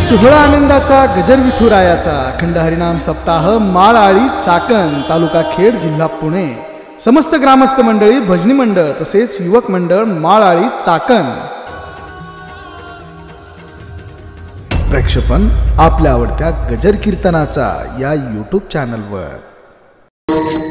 सोहळा आनंदाचा गजर विठुरायाचा अखंड हरिनाम सप्ताह माळआळी चाकण तालुका खेड जिल्हा पुणे। समस्त ग्रामस्थ मंडळी भजनी मंडळ तसेच युवक मंडळ माळआळी चाकण। प्रेक्षेपण आपल्या आवडत्या गजर कीर्तनाचा या यूट्यूब चॅनलवर।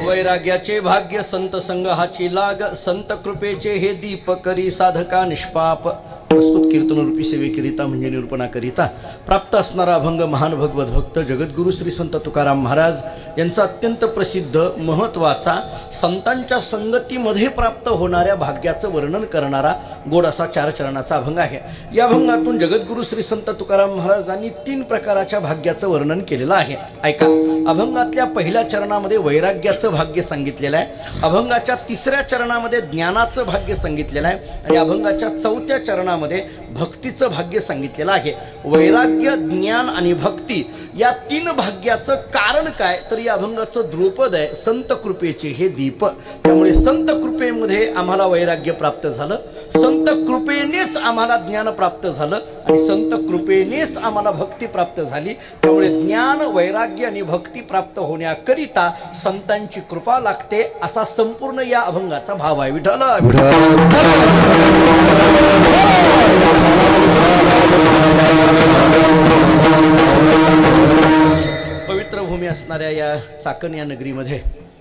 वैराग्याचे भाग्य संत संघाची लाग संत कृपेचे हे दीप करी साधका निष्पाप। प्रस्तुत कीर्तनरूपी सेवेकरिता म्हणजे निरूपणाकरिता प्राप्त असणारा अभंग महान भगवत भक्त जगद्गुरु श्री संत तुकाराम महाराज यांचा अत्यंत प्रसिद्ध महत्त्वाचा संतांच्या संगतीमध्ये प्राप्त होणाऱ्या भाग्याचं वर्णन करणारा गोड असा 4 चरणाचा अभंग आहे। या अभंगातून जगद्गुरु श्री संत तुकाराम महाराजांनी 3 प्रकारच्या भाग्याचं वर्णन केलेलं आहे। ऐका, अभंगातल्या पहिल्या चरणामध्ये वैराग्याचं भाग्य सांगितलेलं आहे, अभंगाच्या 3ऱ्या चरणामध्ये ज्ञानाचं भाग्य सांगितलेलं आहे आणि अभंगाच्या 4थ्या चरणामध्ये भक्तीचं भाग्य सांगितलेलं आहे। वैराग्य, ज्ञान आणि भक्ती या 3 भाग्याचं कारण काय तर या अभंगाचं ध्रुपद आहे संत कृपेचे हे दीप। त्यामुळे संत कृपेमध्ये आम्हाला वैराग्य प्राप्त झालं, संत कृपेनेच आम्हाला ज्ञान प्राप्त झालं आणि संत कृपेनेच आम्हाला भक्ती प्राप्त झाली। त्यामुळे ज्ञान, वैराग्य आणि भक्ती प्राप्त होण्याकरिता संतांची कृपा लागते असा संपूर्ण या अभंगाचा भाव आहे। विठ्ठल पवित्र भूमी असणाऱ्या या चाकण या नगरीमध्ये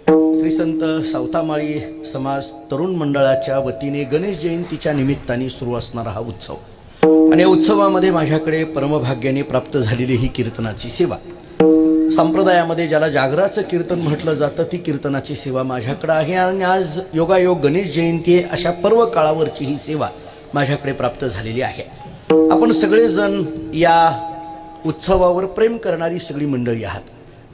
श्री संत सावतामाळी समाज तरुण मंडळाच्या वतीने गणेश जयंतीच्या निमित्ताने सुरू असणारा हा उत्सव आणि या उत्सवामध्ये माझ्याकडे परमभाग्याने प्राप्त झालेली ही कीर्तनाची सेवा। संप्रदायामध्ये ज्याला जागराचं कीर्तन म्हटलं जातं ती कीर्तनाची सेवा माझ्याकडे आहे आणि आज योगायोग गणेश जयंती अशा पर्व काळावरची ही सेवा माझ्याकडे प्राप्त झालेली आहे। आपण सगळेजण या उत्सवावर प्रेम करणारी सगळी मंडळी आहात।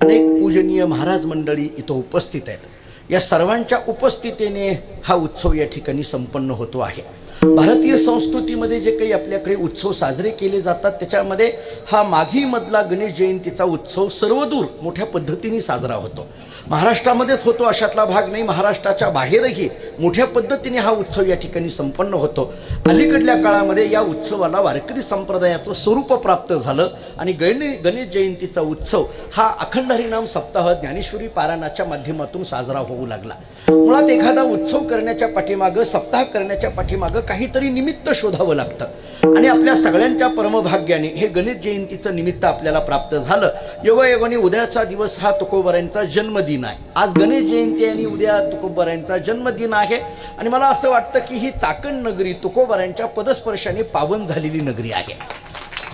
अनेक पूजनीय महाराज मंडळी इथं उपस्थित आहेत। या सर्वांच्या उपस्थितीने हा उत्सव या ठिकाणी संपन्न होतो आहे। भारतीय संस्कृतीमध्ये जे काही आपल्याकडे उत्सव साजरे केले जातात त्याच्यामध्ये हा माघीमधला गणेश जयंतीचा उत्सव सर्वदूर मोठ्या पद्धतीने साजरा होतो। महाराष्ट्रामध्येच होतो अशातला भाग नाही, महाराष्ट्राच्या बाहेरही मोठ्या पद्धतीने हा उत्सव या ठिकाणी संपन्न होतो। अलीकडल्या काळामध्ये या उत्सवाला वारकरी संप्रदायाचं स्वरूप प्राप्त झालं आणि गणेश जयंतीचा उत्सव हा अखंड हरिनाम सप्ताह ज्ञानेश्वरी पारायणाच्या माध्यमातून साजरा होऊ लागला। मुळात एखादा उत्सव करण्याच्या पाठीमागं, सप्ताह करण्याच्या पाठीमागं काहीतरी निमित्त शोधावं लागतं आणि आपल्या सगळ्यांच्या परमभाग्याने हे गणेश जयंतीचं निमित्त आपल्याला प्राप्त झालं। योगायोगाने उद्याचा दिवस हा तुकोबारायांचा जन्मदिन आहे। आज गणेश जयंती आणि उद्या तुकोबारायांचा जन्मदिन आहे आणि मला असं वाटतं की ही चाकण नगरी तुकोबारायांच्या पदस्पर्शाने पावन झालेली नगरी आहे।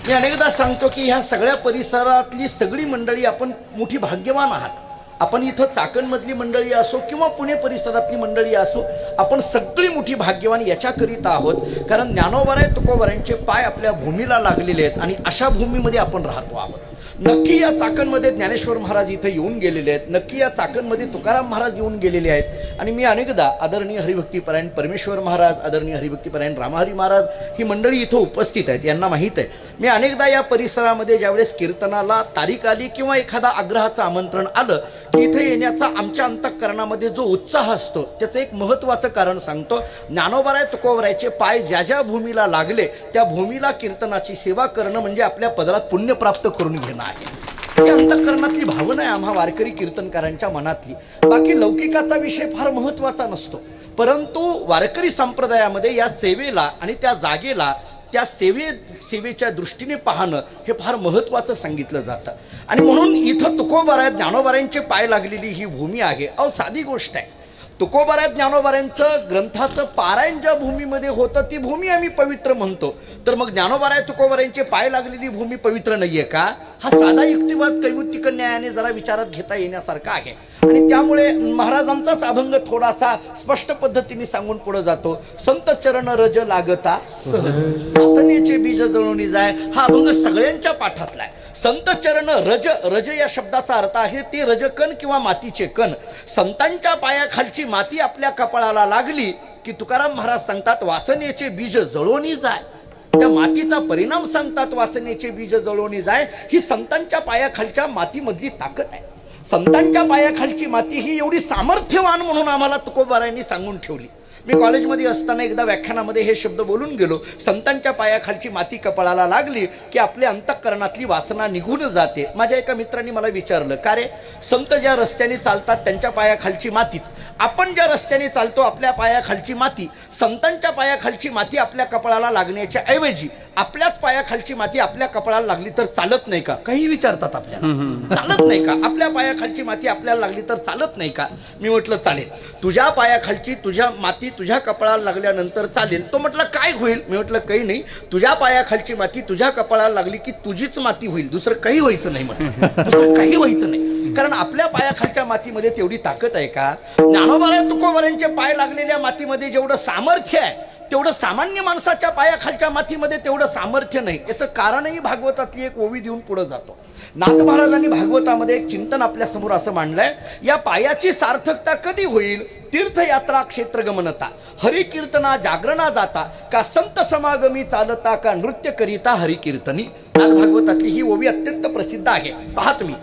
मी अनेकदा सांगतो की ह्या सगळ्या परिसरातली सगळी मंडळी आपण मोठी भाग्यवान आहात। आपण इथं चाकणमधली मंडळी असो किंवा पुणे परिसरातली मंडळी असो, आपण सगळी मोठी भाग्यवान याच्याकरिता आहोत कारण ज्ञानोबाराय तुकोबारायांचे पाय आपल्या भूमीला लागलेले आहेत आणि अशा भूमीमध्ये आपण राहतो आहोत। नक्की या चाकणमध्ये ज्ञानेश्वर महाराज इथं येऊन गेलेले आहेत, नक्की या चाकणमध्ये तुकाराम महाराज येऊन गेलेले आहेत आणि मी अनेकदा आदरणीय हरिभक्तीपरायण परमेश्वर महाराज, आदरणीय हरिभक्तीपरायण रामहरी महाराज ही मंडळी इथं उपस्थित आहेत, यांना माहीत आहे। मी अनेकदा या परिसरामध्ये ज्यावेळेस कीर्तनाला तारीख आली किंवा एखादा आग्रहाचं आमंत्रण आलं की इथे येण्याचा आमच्या अंतःकरणामध्ये जो उत्साह असतो त्याचं एक महत्त्वाचं कारण सांगतो। ज्ञानोबाराय तुकोबारायचे पाय ज्या ज्या भूमीला लागले त्या भूमीला कीर्तनाची सेवा करणं म्हणजे आपल्या पदरात पुण्य प्राप्त करून घेणं आहे। ही अंतःकरणातली भावना आहे आम्हा वारकरी कीर्तनकारांच्या मनातली। बाकी लौकिकाचा विषय फार महत्त्वाचा नसतो, परंतु वारकरी संप्रदायामध्ये या सेवेला आणि त्या जागेला, त्या सेवेच्या दृष्टीने पाहणं हे फार महत्त्वाचं सांगितलं जातं आणि म्हणून इथं तुकोबाराय ज्ञानोबारायांचे पाय लागलेली ही भूमी आहे। साधी गोष्ट आहे, तुकोबाराय ज्ञानोबारायांचं ग्रंथाचं पारायण ज्या भूमीमध्ये होतं ती भूमी आम्ही पवित्र म्हणतो, तर मग ज्ञानोबाराय तुकोबारायांचे पाय लागलेली भूमी पवित्र नाहीये का? हा साधा युक्तिवाद कैमुतिक न्यायाने जरा विचारात घेता येण्यासारखा आहे आणि त्यामुळे महाराजांचाच अभंग थोडासा स्पष्ट पद्धतीने सांगून पुढे जातो। संत चरण रज लागता सहज वासनेचे बीज जळून जाय, हा अभंग सगळ्यांच्या पाठातला आहे। संत चरण रज, रज या शब्दाचा अर्थ आहे ते रजकण किंवा मातीचे कण। संतांच्या पायाखालची माती आपल्या कपाळाला लागली की तुकाराम महाराज सांगतात वासनेचे बीज जळून जाय। त्या मातीचा परिणाम सांगतात वासनेचे बीज जळून जाय। ही संतांच्या पायाखालच्या मातीमधली ताकद आहे। संतांच्या पायाखालची माती ही एवढी सामर्थ्यवान म्हणून आम्हाला तुकोबारायांनी सांगून ठेवली। मी कॉलेजमध्ये असताना एकदा व्याख्यानामध्ये हे शब्द बोलून गेलो, संतांच्या पायाखालची माती कपाळाला लागली की आपल्या अंतःकरणातली वासना निघून जाते. माझ्या एका मित्रांनी मला विचारलं, का रे, संत ज्या रस्त्याने चालतात त्यांच्या पायाखालची मातीच, आपण ज्या रस्त्याने चालतो आपल्या पायाखालची माती, संतांच्या पायाखालची माती आपल्या कपाळाला लागण्याच्या ऐवजी आपल्याच पायाखालची माती आपल्या कपाळाला लागली तर चालत नाही का? काही विचारतात आपल्याला, चालत नाही का? आपल्या पायाखालची माती आपल्याला लागली तर चालत नाही का? मी म्हटलं चालेल. तुझ्या पायाखालची तुझ्या माती तुझ्या कपाळाला लागल्यानंतर चालेल. तो म्हटलं काय होईल? मी म्हटलं काही नाही, तुझ्या पायाखालची माती तुझ्या कपाळाला लागली की तुझीच माती होईल, दुसरं काही व्हायचं नाही. म्हटलं दुसरं काही व्हायचं नाही, कारण आपल्या पायाखालच्या मातीमध्ये तेवढी ताकद आहे का? ज्ञानोबा तुकोबारांचे पाय लागलेल्या मातीमध्ये जेवढं सामर्थ्य आहे तेवढं सामान्य माणसाच्या पायाखालच्या मातीमध्ये तेवढं सामर्थ्य नाही. याचं कारणही भागवतातली एक ओवी देऊन पुढे जातो. नाथ महाराजांनी भागवतामध्ये एक चिंतन आपल्या समोर असं मांडलंय, या पायाची सार्थकता कधी होईल? तीर्थयात्रा क्षेत्रगमनता, हरिकीर्तना जागरणा जाता, का संत समागमी चालता, का नृत्य करिता हरिकीर्तनी. नाथ भागवतातली ही ओवी अत्यंत प्रसिद्ध आहे. पहा तुम्ही,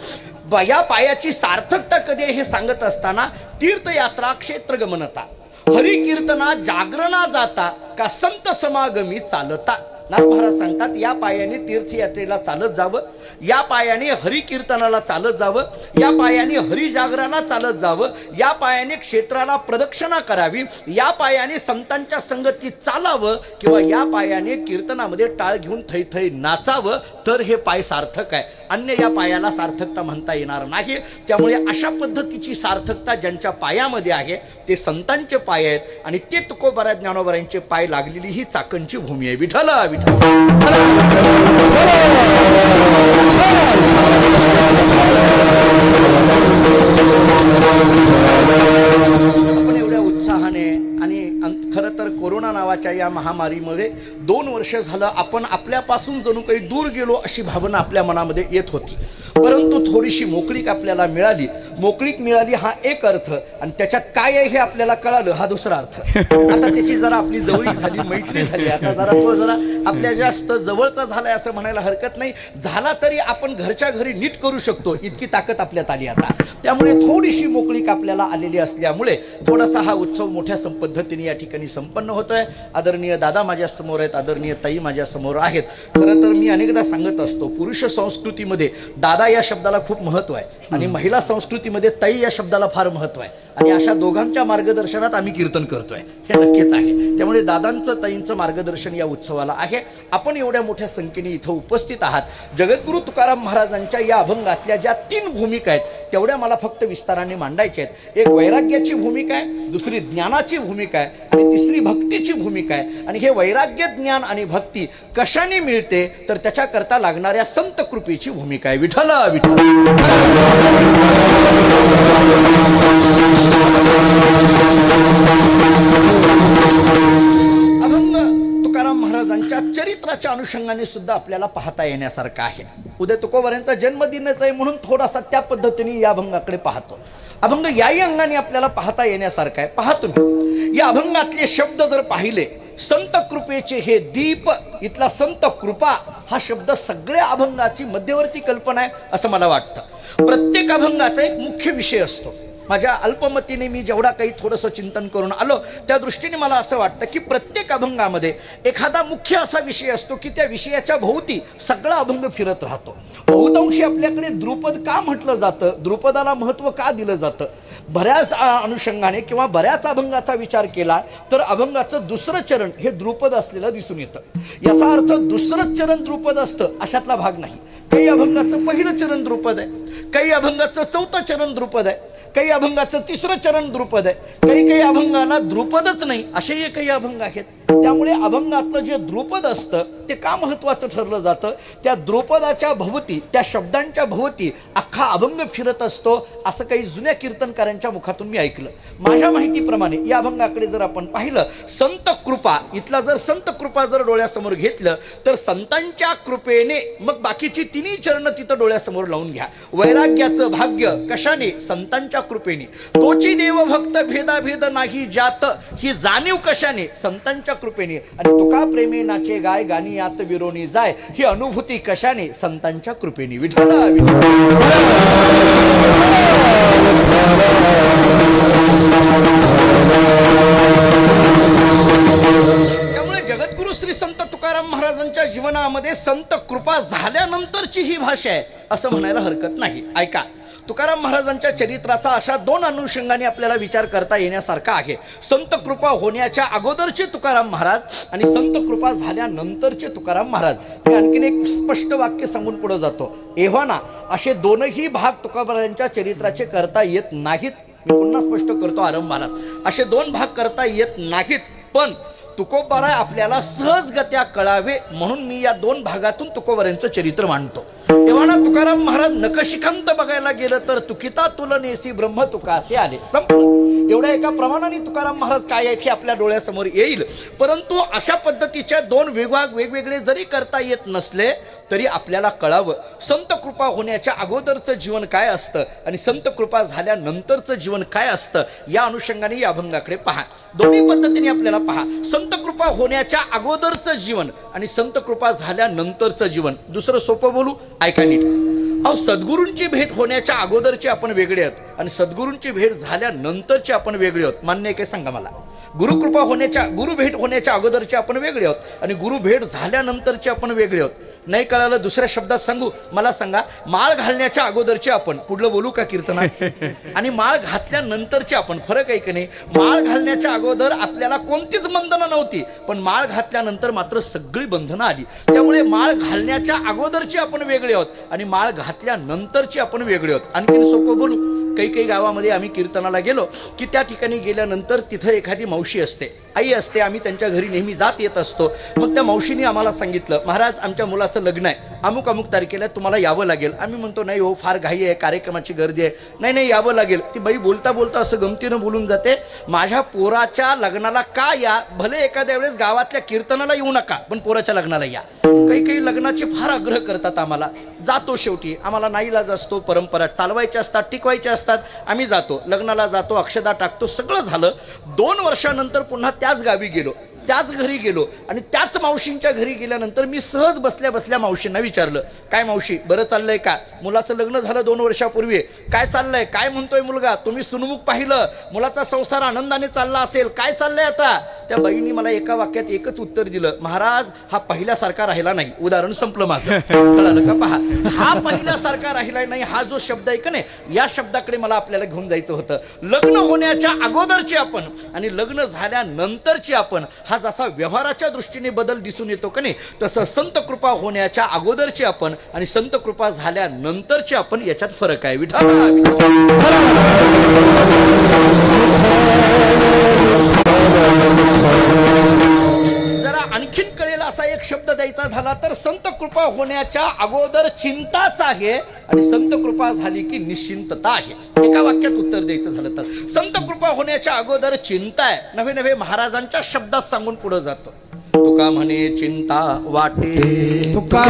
या पायाची सार्थकता कधी आहे हे सांगत असताना तीर्थयात्रा क्षेत्रगमनता, हरिकीर्तना जागरणा जाता, का संत समागमी चालता. नाथ महाराज सांगतात, या पायाने तीर्थयात्रेला चालत जावं, या पायाने हरिकीर्तनाला चालत जावं, या पायाने हरिजागराला चालत जावं, या पायाने क्षेत्राला प्रदक्षिणा करावी, या पायाने संतांच्या संगतीत चालावं, किंवा या पायाने कीर्तनामध्ये टाळ घेऊन थैथै नाचावं, तर हे पाय सार्थक आहे. अन्य या पायाला सार्थकता म्हणता येणार नाही. त्यामुळे अशा पद्धतीची सार्थकता ज्यांच्या पायामध्ये आहे ते संतांचे पाय आहेत, आणि ते तुकोबारा ज्ञानोबारांचे पाय लागलेली ही चाकणची भूमी आहे. विठ्ठल आपण एवढ्या उत्साहाने, आणि खरं तर कोरोना नावाच्या या महामारीमध्ये 2 वर्ष झालं आपण आपल्यापासून जणू काही दूर गेलो अशी भावना आपल्या मनामध्ये येत होती. परंतु थोडीशी मोकळीक आपल्याला मिळाली. मोकळीक मिळाली हा एक अर्थ, आणि त्याच्यात काय आहे हे आपल्याला कळालं हा दुसरा अर्थ. आता त्याची जरा आपली जवळीक झाली, मैत्री झाली. आता तो जरा आपल्या जास्त जवळचा झालाय असं म्हणायला हरकत नाही. झाला तरी आपण घरच्या घरी नीट करू शकतो इतकी ताकद आपल्यात आली आता. त्यामुळे थोडीशी मोकळीक आपल्याला आलेली असल्यामुळे थोडासा हा उत्सव मोठ्या पद्धतीने या ठिकाणी संपन्न होतोय. आदरणीय दादा माझ्या समोर आहेत, आदरणीय ताई माझ्या समोर आहेत. खरं तर मी अनेकदा सांगत असतो, पुरुष संस्कृतीमध्ये दादा या शब्दाला खूप महत्व आहे, आणि महिला संस्कृतीमध्ये ताई या शब्दाला फार महत्व आहे. आणि अशा दोघांच्या मार्गदर्शनात आम्ही कीर्तन करतोय हे नक्कीच आहे. त्यामुळे दादांचं ताईंचं मार्गदर्शन या उत्सवाला आहे. आपण एवढ्या मोठ्या संख्येने इथं उपस्थित आहात. जगद्गुरु तुकाराम महाराजांच्या या अभंगातल्या ज्या 3 भूमिका आहेत तेवढ्या मला फक्त विस्ताराने मांडायच्या आहेत. एक वैराग्याची भूमिका आहे, दुसरी ज्ञानाची भूमिका आहे, आणि तिसरी भक्तीची भूमिका आहे. आणि हे वैराग्य, ज्ञान आणि भक्ती कशाने मिळते तर त्याच्याकरता लागणाऱ्या संत कृपेची भूमिका आहे. विठ्ठल विठ्ठल. अभंग तुकाराम महाराजांच्या चरित्राच्या अनुषंगाने सुद्धा आपल्याला पाहता येण्यासारखं आहे. उद्या तुकोबारांचा जन्मदिनच आहे म्हणून थोडासा त्या पद्धतीने या अभंगाकडे पाहतो. अभंग याही अंगाने आपल्याला पाहता येण्यासारखं आहे. पहा तुम्ही, या अभंगातले शब्द जर पाहिले, संत कृपेचे हे दीप, इथला संत कृपा हा शब्द सगळ्या अभंगाची मध्यवर्ती कल्पना आहे असं मला वाटतं. प्रत्येक अभंगाचा एक मुख्य विषय असतो. माझ्या अल्पमतीने मी जेवढा काही थोडंसं चिंतन करून आलो त्या दृष्टीने मला असं वाटतं की प्रत्येक अभंगामध्ये एखादा मुख्य असा विषय असतो की त्या विषयाच्या भोवती सगळा अभंग फिरत राहतो. बहुतांशी आपल्याकडे द्रुपद का म्हटलं जातं, द्रुपदाला महत्त्व का दिलं जातं, बऱ्याच अनुषंगाने किंवा बऱ्याच अभंगाचा विचार केला तर अभंगाचं दुसरं चरण हे द्रुपद असलेलं दिसून येतं. याचा अर्थ दुसरं चरण द्रुपद असतं अशातला भाग नाही. काही अभंगाचं पहिलं चरण द्रुपद आहे, काही अभंगाचं 4थं चरण द्रुपद आहे, काही अभंगाचं 3रं चरण द्रुपद आहे, काही अभंगाला द्रुपदच नाही असेही काही अभंग आहेत. त्यामुळे अभंगातलं जे द्रुपद असतं ते का महत्त्वाचं ठरलं जातं, त्या द्रुपदाच्या भोवती, त्या शब्दांच्या भोवती अख्खा अभंग फिरत असतो असं काही जुन्या कीर्तनकारांच्या मुखातून मी ऐकलं. माझ्या माहितीप्रमाणे या अभंगाकडे जर आपण पाहिलं, संत कृपा, इथला जर संत कृपा जर डोळ्यासमोर घेतलं तर संतांच्या कृपेने, मग बाकीची 3 चरण तिथं डोळ्यासमोर लावून घ्या. वैराग्याचं भाग्य कशाने, संतांच्या कृपेने. तोची देवभक्त भेदाभेद नाही जात, ही जाणीव कशाने, संतांच्या कृपेने. आणि तुका प्रेमे नाचे गाय गाणी यात विरोनी जाय, ही अनुभूती कशाने, संतांच्या कृपेने. विठ्ठल विठ्ठल. महाराजांच्या जीवनामध्ये संत कृपा झाल्यानंतरची ही भाषा आहे असं म्हणायला हरकत नाही. ऐका, तुकाराम महाराजांच्या चरित्राचा अशा दोन अनुषंगाने आपल्याला विचार करता येण्यासारखा आहे. संत कृपा होण्याच्या अगोदरचे तुकाराम महाराज आणि संत कृपा झाल्यानंतरचे तुकाराम महाराज. मी आणखीन एक स्पष्ट वाक्य सांगून पुढे जातो. एव्हाना असे दोनही भाग तुकारामांच्या चरित्राचे करता येत नाहीत. मी पुन्हा स्पष्ट करतो आरंभालाच, असे दोन भाग करता येत नाहीत. पण तुकोबाराय आपल्याला सहजगत्या कळावे म्हणून मी या दोन भागातून तुकोबारायांचं चरित्र मांडतो. तेव्हा तुकाराम महाराज नखशिखांत बघायला गेलं तर तुकिता तुलनेसी ब्रह्म तुका असे आले. संपलं. एवढ्या एका प्रमाणाने तुकाराम महाराज काय आहेत हे आपल्या डोळ्यासमोर येईल. परंतु अशा पद्धतीच्या दोन विभाग वेगवेगळे जरी करता येत नसले तरी आपल्याला कळावं संत कृपा होण्याच्या अगोदरचं जीवन काय असतं आणि संत कृपा झाल्यानंतरचं जीवन काय असतं. या अनुषंगाने या अभंगाकडे पहा. दोन्ही पद्धतीने आपल्याला पहा. संत कृपा होण्याच्या अगोदरचं जीवन आणि संत कृपा झाल्यानंतरचं जीवन. दुसरं सोपं बोलू, ऐका नीट. अहो, सद्गुरूंची भेट होण्याच्या अगोदरचे आपण वेगळे आहोत आणि सद्गुरूंची भेट झाल्यानंतरचे आपण वेगळे आहोत. मान्य आहे काय सांगा मला? गुरु भेट होण्याच्या अगोदरचे आपण वेगळे आहोत आणि गुरु भेट झाल्यानंतरचे आपण वेगळे आहोत. नाही कळालं दुसऱ्या शब्दात सांगू, मला सांगा. माळ घालण्याच्या अगोदरचे आपण, पुढलं बोलू का कीर्तनात, आणि माळ घातल्यानंतरचे आपण, फरक आहे की नाही? माळ घालण्याच्या अगोदर आपल्याला कोणतीच बंधनं नव्हती, पण माळ घातल्यानंतर मात्र सगळी बंधनं आली. त्यामुळे माळ घालण्याच्या अगोदरचे आपण वेगळे आहोत आणि माळ घातल्यानंतरचे आपण वेगळे आहोत. आणखीन सोपं बोलू. काही गावामध्ये आम्ही कीर्तनाला गेलो की त्या ठिकाणी गेल्यानंतर तिथं एखादी मावशी असते, आई असते. आम्ही त्यांच्या घरी नेहमी जात येत असतो. मग त्या मावशीने आम्हाला सांगितलं, महाराज आमच्या मुलाचं लग्न आहे, अमुक अमुक तारखेला तुम्हाला यावं लागेल. आम्ही म्हणतो नाही हो, फार घाई आहे, कार्यक्रमाची गर्दी आहे. नाही यावं लागेल. ती बाई बोलता बोलता असं गमतीनं बोलून जाते, माझ्या पोराच्या लग्नाला का या, भले एखाद्या वेळेस गावातल्या कीर्तनाला येऊ नका पण पोराच्या लग्नाला या. काही लग्नाचे फार आग्रह करतात आम्हाला. जातो शेवटी, आम्हाला नाईलाज असतो, परंपरा चालवायच्या असतात, टिकवायच्या असतात. आम्ही जातो, लग्नाला जातो, अक्षदा टाकतो, सगळं झालं. 2 वर्षानंतर पुन्हा त्याच गावी गेलो, त्याच घरी गेलो आणि त्याच मावशींच्या घरी गेल्यानंतर मी सहज बसल्या बसल्या मावशींना विचारलं, काय मावशी बरं चाललंय का? मुलाचं लग्न झालं 2 वर्षापूर्वी, काय चाललंय, काय म्हणतोय मुलगा? तुम्ही सुनमुख पाहिलं, मुलाचा संसार आनंदाने चालला असेल, काय चाललंय आता? त्या बाईंनी मला एका वाक्यात एकच उत्तर दिलं, महाराज हा पहिल्यासारखा राहिला नाही. उदाहरण संपलं माझं. कळालं का? पहा, हा पहिल्यासारखा राहिला नाही हा जो शब्द आहे का नाही, या शब्दाकडे मला आपल्याला घेऊन जायचं होतं. लग्न होण्याच्या अगोदरचे आपण आणि लग्न झाल्यानंतरचे आपण, हा जसा व्यवहाराच्या दृष्टीने बदल दिसून येतो का नाही, तसं संत कृपा होण्याच्या अगोदरचे आपण आणि संत कृपा झाल्यानंतरचे आपण याच्यात फरक आहे. जरा आणखीन कळेल असा एक शब्द द्यायचा झाला तर संत कृपा होण्याच्या अगोदर चिंताच आहे आणि संत कृपा झाली की निश्चिंतता आहे. एका वाक्यात उत्तर द्यायचं झालं तर संत कृपा होण्याच्या अगोदर चिंता आहे. नवे नवे महाराजांच्या शब्दात सांगून पुढे जातो. तुका म्हणे चिंता वाटे, तुका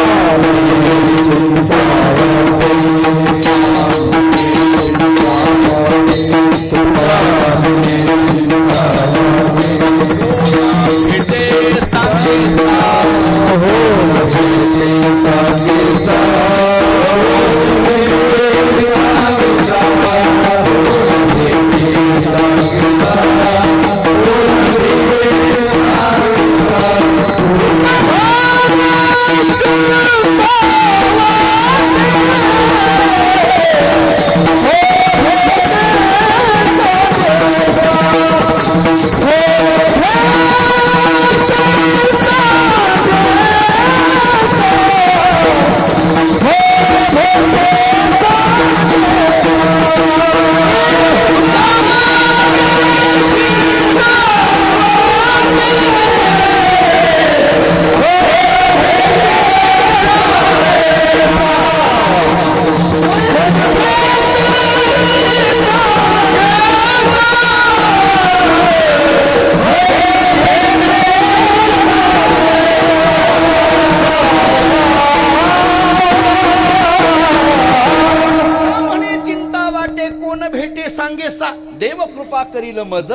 देव कृपा करील मज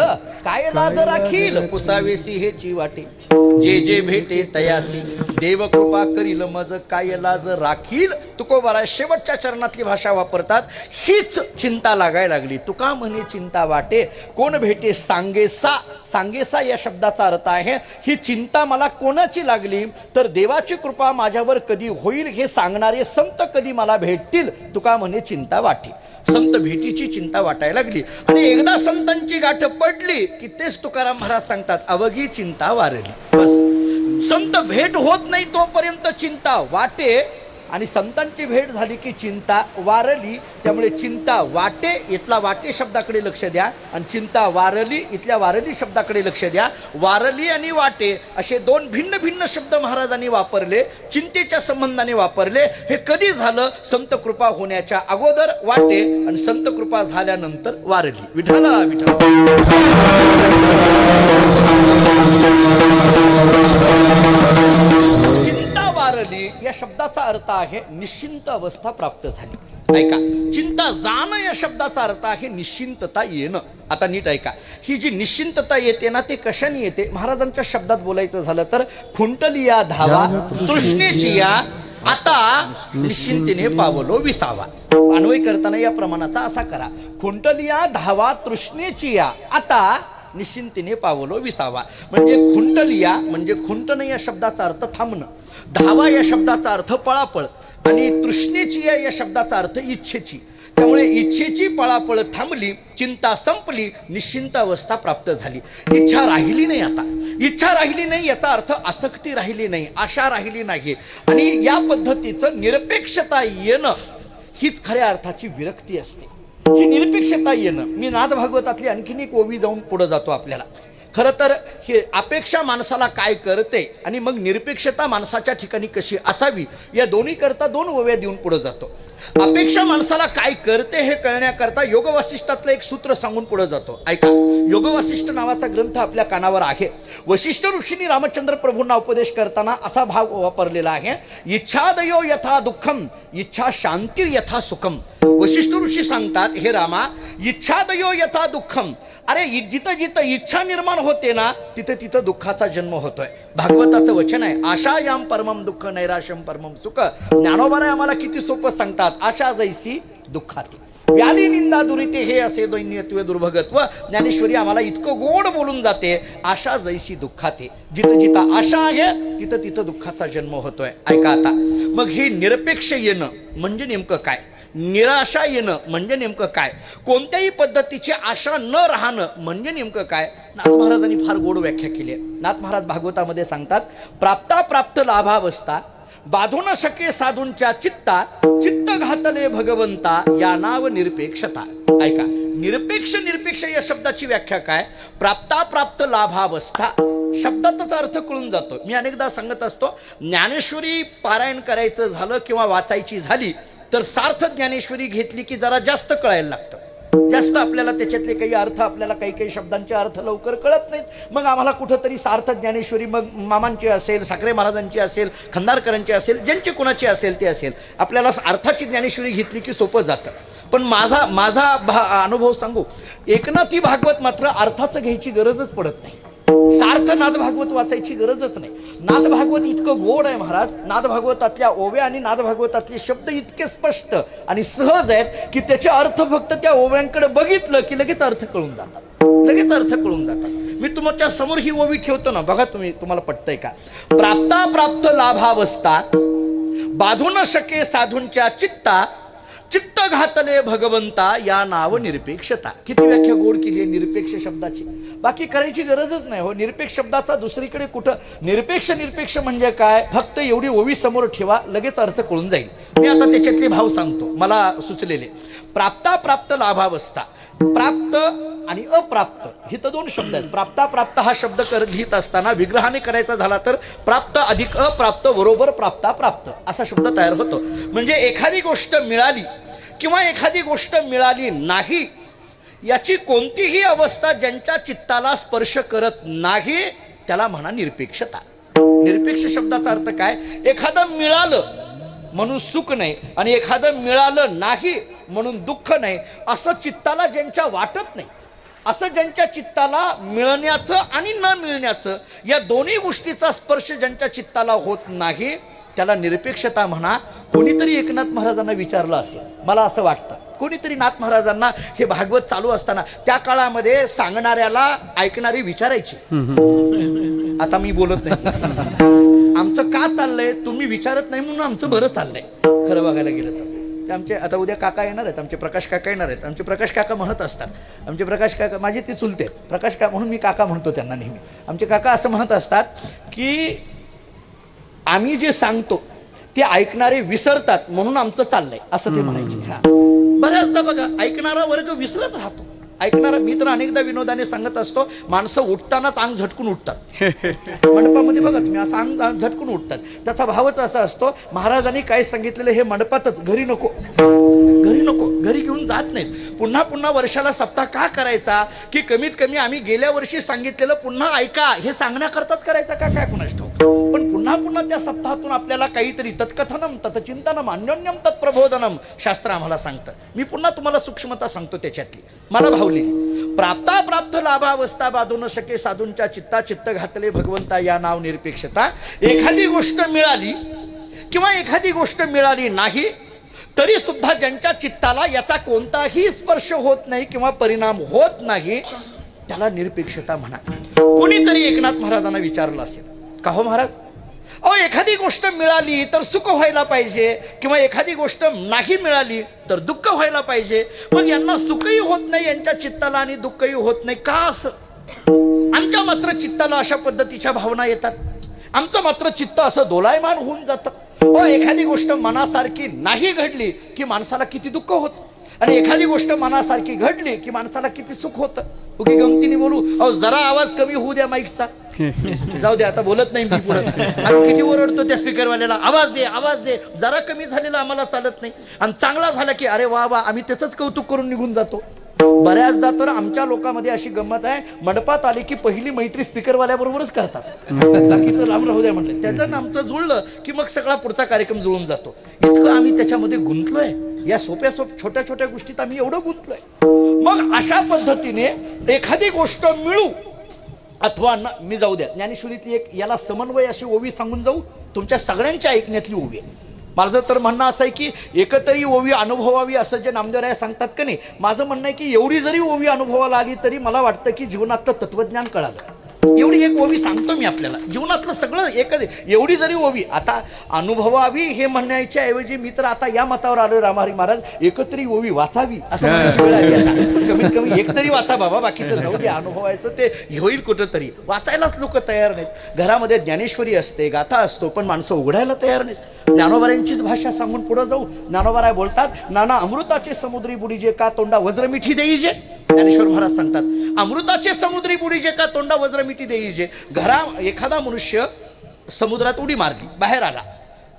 काय लाज राखील पुसावेसी हेची वाटे. जे जे भेटे तयासी देव कृपा करील मज काय लाज राखील तुकोबारा शेवटच्या चरणातली भाषा वापरतात. हीच चिंता लागायला लागली. तुका म्हणे चिंता वाटे कोण भेटे सांगेसा. सांगेसा या शब्दाचा अर्थ आहे ही चिंता मला कोणाची लागली तर देवाची कृपा माझ्यावर कधी होईल हे सांगणारे संत कधी मला भेटतील. तुका म्हणे चिंता वाटे. संत भेटीची चिंता वाटायला लागली आणि एकदा संतांची गाठ पडली की तेच तुकाराम महाराज सांगतात अवघी चिंता वारली. बस संत भेट होत नाही तोपर्यंत चिंता वाटे आणि संतांची भेट झाली की चिंता वारली. त्यामुळे चिंता वाटे इथला वाटे शब्दाकडे लक्ष द्या आणि चिंता वारली इथल्या वारली शब्दाकडे लक्ष द्या. वारली आणि वाटे असे दोन भिन्न भिन्न शब्द महाराजांनी वापरले, चिंतेच्या संबंधाने वापरले. हे कधी झालं? संत कृपा होण्याच्या अगोदर वाटे आणि संत कृपा झाल्यानंतर वारली. विठाला विठा. चिंता वारली या शब्दाचा अर्थ आहे निश्चिंत अवस्था प्राप्त झाली. ऐका, चिंता जाणं या शब्दाचा अर्थ आहे निश्चिंतता येणं. आता नीट ऐका, ही जी निश्चिंतता येते ना ते कशाने येते? महाराजांच्या शब्दात बोलायचं झालं तर खुंटलिया धावा तृष्णेची या आता निश्चिंतीने पावलो विसावा. अन्वय करताना या प्रमाणाचा असा करा, खुंटलिया धावा तृष्णेची या आता निश्चिंतीने पावलो विसावा. म्हणजे खुंटलिया म्हणजे खुंटणं या शब्दाचा अर्थ थांबणं, धावा या शब्दाचा अर्थ पळापळ आणि तृष्णेची या शब्दाचा अर्थ इच्छेची. त्यामुळे इच्छेची पळापळ थांबली, चिंता संपली, निश्चिंत अवस्था प्राप्त झाली. इच्छा राहिली नाही. आता इच्छा राहिली नाही याचा अर्थ आसक्ती राहिली नाही, आशा राहिली नाही. आणि या पद्धतीचं निरपेक्षता येणं हीच खऱ्या अर्थाची विरक्ती असते. ही निरपेक्षता येणं. मी नाथ भागवतातली आणखीन एक ओवी जाऊन पुढे जातो. आपल्याला खरं तर हे अपेक्षा माणसाला काय करते आणि मग निरपेक्षता माणसाच्या ठिकाणी कशी असावी या दोन्ही करता दोन ओव्या देऊन पुढे जातो. अपेक्षा माणसाला काय करते हे कळण्याकरता योग वासिष्ठातलं एक सूत्र सांगून पुढे जातो. ऐका, योग वासिष्ठ नावाचा ग्रंथ आपल्या कानावर आहे. वशिष्ठ ऋषींनी रामचंद्र प्रभूंना उपदेश करताना असा भाव वापरलेला आहे, इच्छादयो यथा दुःखम इच्छा शांती यथा सुखम. वशिष्ठ ऋषी सांगतात, हे रामा, इच्छादयो यथा दुःखम, अरे जिथं जिथं इच्छा निर्माण होते ना तिथं तिथं दुःखाचा जन्म होतोय. भागवताचं वचन आहे, आशायाम परमम दुःख नैराश्यम परमम सुख. ज्ञानोबाराय आम्हाला किती सोपं सांगतात, आशा जैसी दुःखाती व्याधी निंदा दुरिते हे असे दैन्यत्व दुर्भगत्व. ज्ञानेश्वरी आम्हाला इतकं गोड बोलून जाते, आशा जैसी दुःखाते. जिथं जिथं आशा आहे तिथं तिथं दुःखाचा जन्म होतोय. ऐका आता, मग हे निरपेक्ष येणं म्हणजे नेमकं काय? निराशा येणं म्हणजे नेमकं काय? कोणत्याही पद्धतीची आशा न राहणं म्हणजे नेमकं काय? नाथ महाराजांनी फार गोड व्याख्या केली आहे. नाथ महाराज भागवतामध्ये सांगतात, प्राप्ता प्राप्त लाभावस्था बाधू न शके साधूंच्या चित्ता चित्त घातले भगवंता या नाव निरपेक्षता. ऐका, निरपेक्ष या शब्दाची व्याख्या काय? प्राप्ता प्राप्त लाभावस्था शब्दातच अर्थ कळून जातो. मी अनेकदा सांगत असतो, ज्ञानेश्वरी पारायण करायचं झालं किंवा वाचायची झाली तर सार्थ ज्ञानेश्वरी घेतली की जरा जास्त कळायला लागतं. जास्त आपल्याला त्याच्यातले काही अर्थ, आपल्याला काही काही शब्दांचे अर्थ लवकर कळत नाहीत. मग आम्हाला कुठंतरी सार्थ ज्ञानेश्वरी मग मामांची असेल, साखरे महाराजांची असेल, खंदारकरांची असेल, ज्यांची कोणाची असेल ते असेल, आपल्याला अर्थाची ज्ञानेश्वरी घेतली की सोपं जातं. पण माझा अनुभव सांगू, एकनाथी भागवत मात्र अर्थाचं घ्यायची गरजच पडत नाही. सार्थ नाथ भागवत वाचायची गरजच नाही. नाथ भागवत इतकं गोड आहे महाराज. नाथ भागवतातल्या ओव्या आणि नाथ भागवतातले शब्द इतके स्पष्ट आणि सहज आहेत की त्याचे अर्थ फक्त त्या ओव्यांकडे बघितलं की लगेच अर्थ कळून जातात, लगेच अर्थ कळून जातात. मी तुमच्या समोर ही ओवी ठेवतो ना, बघा तुम्ही, तुम्हाला पटतंय का? प्राप्ता प्राप्त लाभावस्था बाधू न शके साधूंच्या चित्ता चित्त घातले भगवंता या नाव निरपेक्षता. किती व्याख्या गोड केली आहे निरपेक्ष शब्दाची. बाकी करायची गरजच नाही हो. निरपेक्ष शब्दाचा दुसरीकडे कुठं निरपेक्ष म्हणजे काय? फक्त एवढी ओवी समोर ठेवा, लगेच अर्थ कळून जाईल. मी आता त्याच्यातले भाव सांगतो मला सुचलेले. प्राप्ता प्राप्त लाभावस्था, प्राप्त आणि अप्राप्त हे तर दोन शब्द आहेत. प्राप्ता प्राप्त हा शब्द लिहित असताना विग्रहाने करायचा झाला तर प्राप्त अधिक अप्राप्त बरोबर प्राप्ता प्राप्त असा शब्द तयार होतो. म्हणजे एखादी गोष्ट मिळाली किंवा एखादी गोष्ट मिळाली नाही याची कोणतीही अवस्था ज्यांच्या चित्ताला स्पर्श करत नाही त्याला म्हणा निरपेक्षता. निरपेक्ष शब्दाचा अर्थ काय? एखादं मिळालं म्हणून सुख नाही आणि एखादं मिळालं नाही म्हणून दुःख नाही, असं चित्ताला ज्यांच्या वाटत नाही, असं ज्यांच्या चित्ताला मिळण्याचं आणि न मिळण्याचं या दोन्ही गोष्टीचा स्पर्श ज्यांच्या चित्ताला होत नाही त्याला निरपेक्षता म्हणा. कोणीतरी एकनाथ महाराजांना विचारलं असेल, मला असं वाटतं कोणीतरी नाथ महाराजांना हे भागवत चालू असताना त्या काळामध्ये सांगणाऱ्याला ऐकणारी विचारायची, आता मी बोलत नाही आमचं का चाललंय तुम्ही विचारत नाही म्हणून आमचं बरं चाललंय. खरं बघायला गेलं तर ते आमचे आता उद्या काका येणार आहेत, आमचे प्रकाश काका येणार आहेत. आमचे प्रकाश काका म्हणत असतात, आमचे प्रकाश काका माझे ते चुलते प्रकाश काका म्हणून मी काका म्हणतो त्यांना नेहमी. आमचे काका असं म्हणत असतात की आम्ही जे सांगतो ते ऐकणारे विसरतात म्हणून आमचं चाललंय असं ते म्हणायचे. बऱ्याचदा बघा ऐकणारा वर्ग विसरत राहतो. ऐकणारा मी तर अनेकदा विनोदाने सांगत असतो, माणसं उठतानाच अंग झटकून उठतात मंडपामध्ये बघा तुम्ही, असं अंग झटकून उठतात. त्याचा भावच असा असतो, महाराजांनी काय सांगितलेलं हे मंडपातच, घरी नको, घरी नको, घरी घेऊन जात नाहीत. पुन्हा पुन्हा वर्षाला सप्ताह का करायचा की कमीत कमी आम्ही गेल्या वर्षी सांगितलेलं पुन्हा ऐका हे सांगण्याकरताच करायचा का काय कुणास ठाऊक. पण पुन्हा पुन्हा त्या सप्ताहातून आपल्याला काहीतरी तत्कथनम तत्चिंतनम अन्योन्यम तत्प्रबोधनम शास्त्र आम्हाला सांगतं. मी पुन्हा तुम्हाला सूक्ष्मता सांगतो त्याच्यातली मला भावलेली. प्राप्ता प्राप्त लाभावस्था बाधू न शके साधूंच्या चित्ता चित्त घातले भगवंता या नाव निरपेक्षता. एखादी गोष्ट मिळाली किंवा एखादी गोष्ट मिळाली नाही तरी सुद्धा ज्यांच्या चित्ताला याचा कोणताही स्पर्श होत नाही किंवा परिणाम होत नाही त्याला निरपेक्षता म्हणा. कोणीतरी एकनाथ महाराजांना विचारलं असेल, का हो महाराज, अहो एखादी गोष्ट मिळाली तर सुख व्हायला पाहिजे किंवा एखादी गोष्ट नाही मिळाली तर दुःख व्हायला पाहिजे, मग यांना सुखही होत नाही यांच्या चित्ताला आणि दुःखही होत नाही का असं? आमच्या मात्र चित्ताला अशा पद्धतीच्या भावना येतात, आमचं मात्र चित्त असं दोलायमान होऊन जातं. अहो एखादी गोष्ट मनासारखी नाही घडली की माणसाला किती दुःख होतं आणि एखादी गोष्ट मनासारखी घडली की माणसाला किती सुख होतं. उगी गमतीने बोलू, अहो जरा आवाज कमी होऊ द्या माईकचा, जाऊ दे आता बोलत नाही मी पुढे. आम्ही किती ओरडतो त्या स्पीकरवाल्याला, आवाज दे आवाज दे, जरा कमी झालेला आम्हाला चालत नाही. आणि चांगला झाला की अरे वा वा आम्ही त्याचंच कौतुक करून निघून जातो. बऱ्याचदा तर आमच्या लोकांमध्ये अशी गंमत आहे, मंडपात आली की पहिली मैत्री स्पीकरवाल्याबरोबरच करतात, बाकीचं लांब राहू द्या म्हटलं. त्याचं आमचं जुळलं की मग सगळा पुढचा कार्यक्रम जुळून जातो. इतकं आम्ही त्याच्यामध्ये गुंतलोय, या सोप्या छोट्या छोट्या गोष्टीत आम्ही एवढं गुंतलोय. मग अशा पद्धतीने एखादी गोष्ट मिळू अथवा मी जाऊ द्या, ज्ञानेश्वरीतली एक याला समन्वय अशी ओवी सांगून जाऊ, तुमच्या सगळ्यांच्या ऐकण्यातली ओवी आहे. माझं तर म्हणणं असं आहे की एकतरी ओवी अनुभवावी असं जे नामदेवराय सांगतात का नाही, माझं म्हणणं आहे की एवढी जरी ओवी अनुभवाला आली तरी मला वाटतं की जीवनातलं तत्वज्ञान कळालं. एवढी एक ओवी सांगतो मी आपल्याला, जीवनातलं सगळं एवढी जरी ओवी आता अनुभवावी हे म्हणण्याच्या ऐवजी मी तर आता या मतावर आलो रामहरी महाराज, एकतरी ओवी वाचावी असं म्हणायची वेळ आली आता. कमीत कमी एक तरी वाचा बाबा, बाकीचं जाऊ दे, अनुभवायचं ते होईल कुठंतरी. वाचायलाच लोक तयार नाहीत. घरामध्ये ज्ञानेश्वरी असते, गाथा असतो, पण माणसं उघडायला तयार नाहीत. ज्ञानोबारांचीच भाषा सांगून पुढे जाऊ. ज्ञानोबाराय बोलतात, नाना अमृताचे समुद्री बुडी जे का तोंडा वज्रमिठी देईजे. ज्ञानेश्वर महाराज सांगतात, अमृताचे समुद्री बुडी जे का तोंडा वज्रमिठी देईजे. एखादा मनुष्य समुद्रात उडी मारली, बाहेर आला,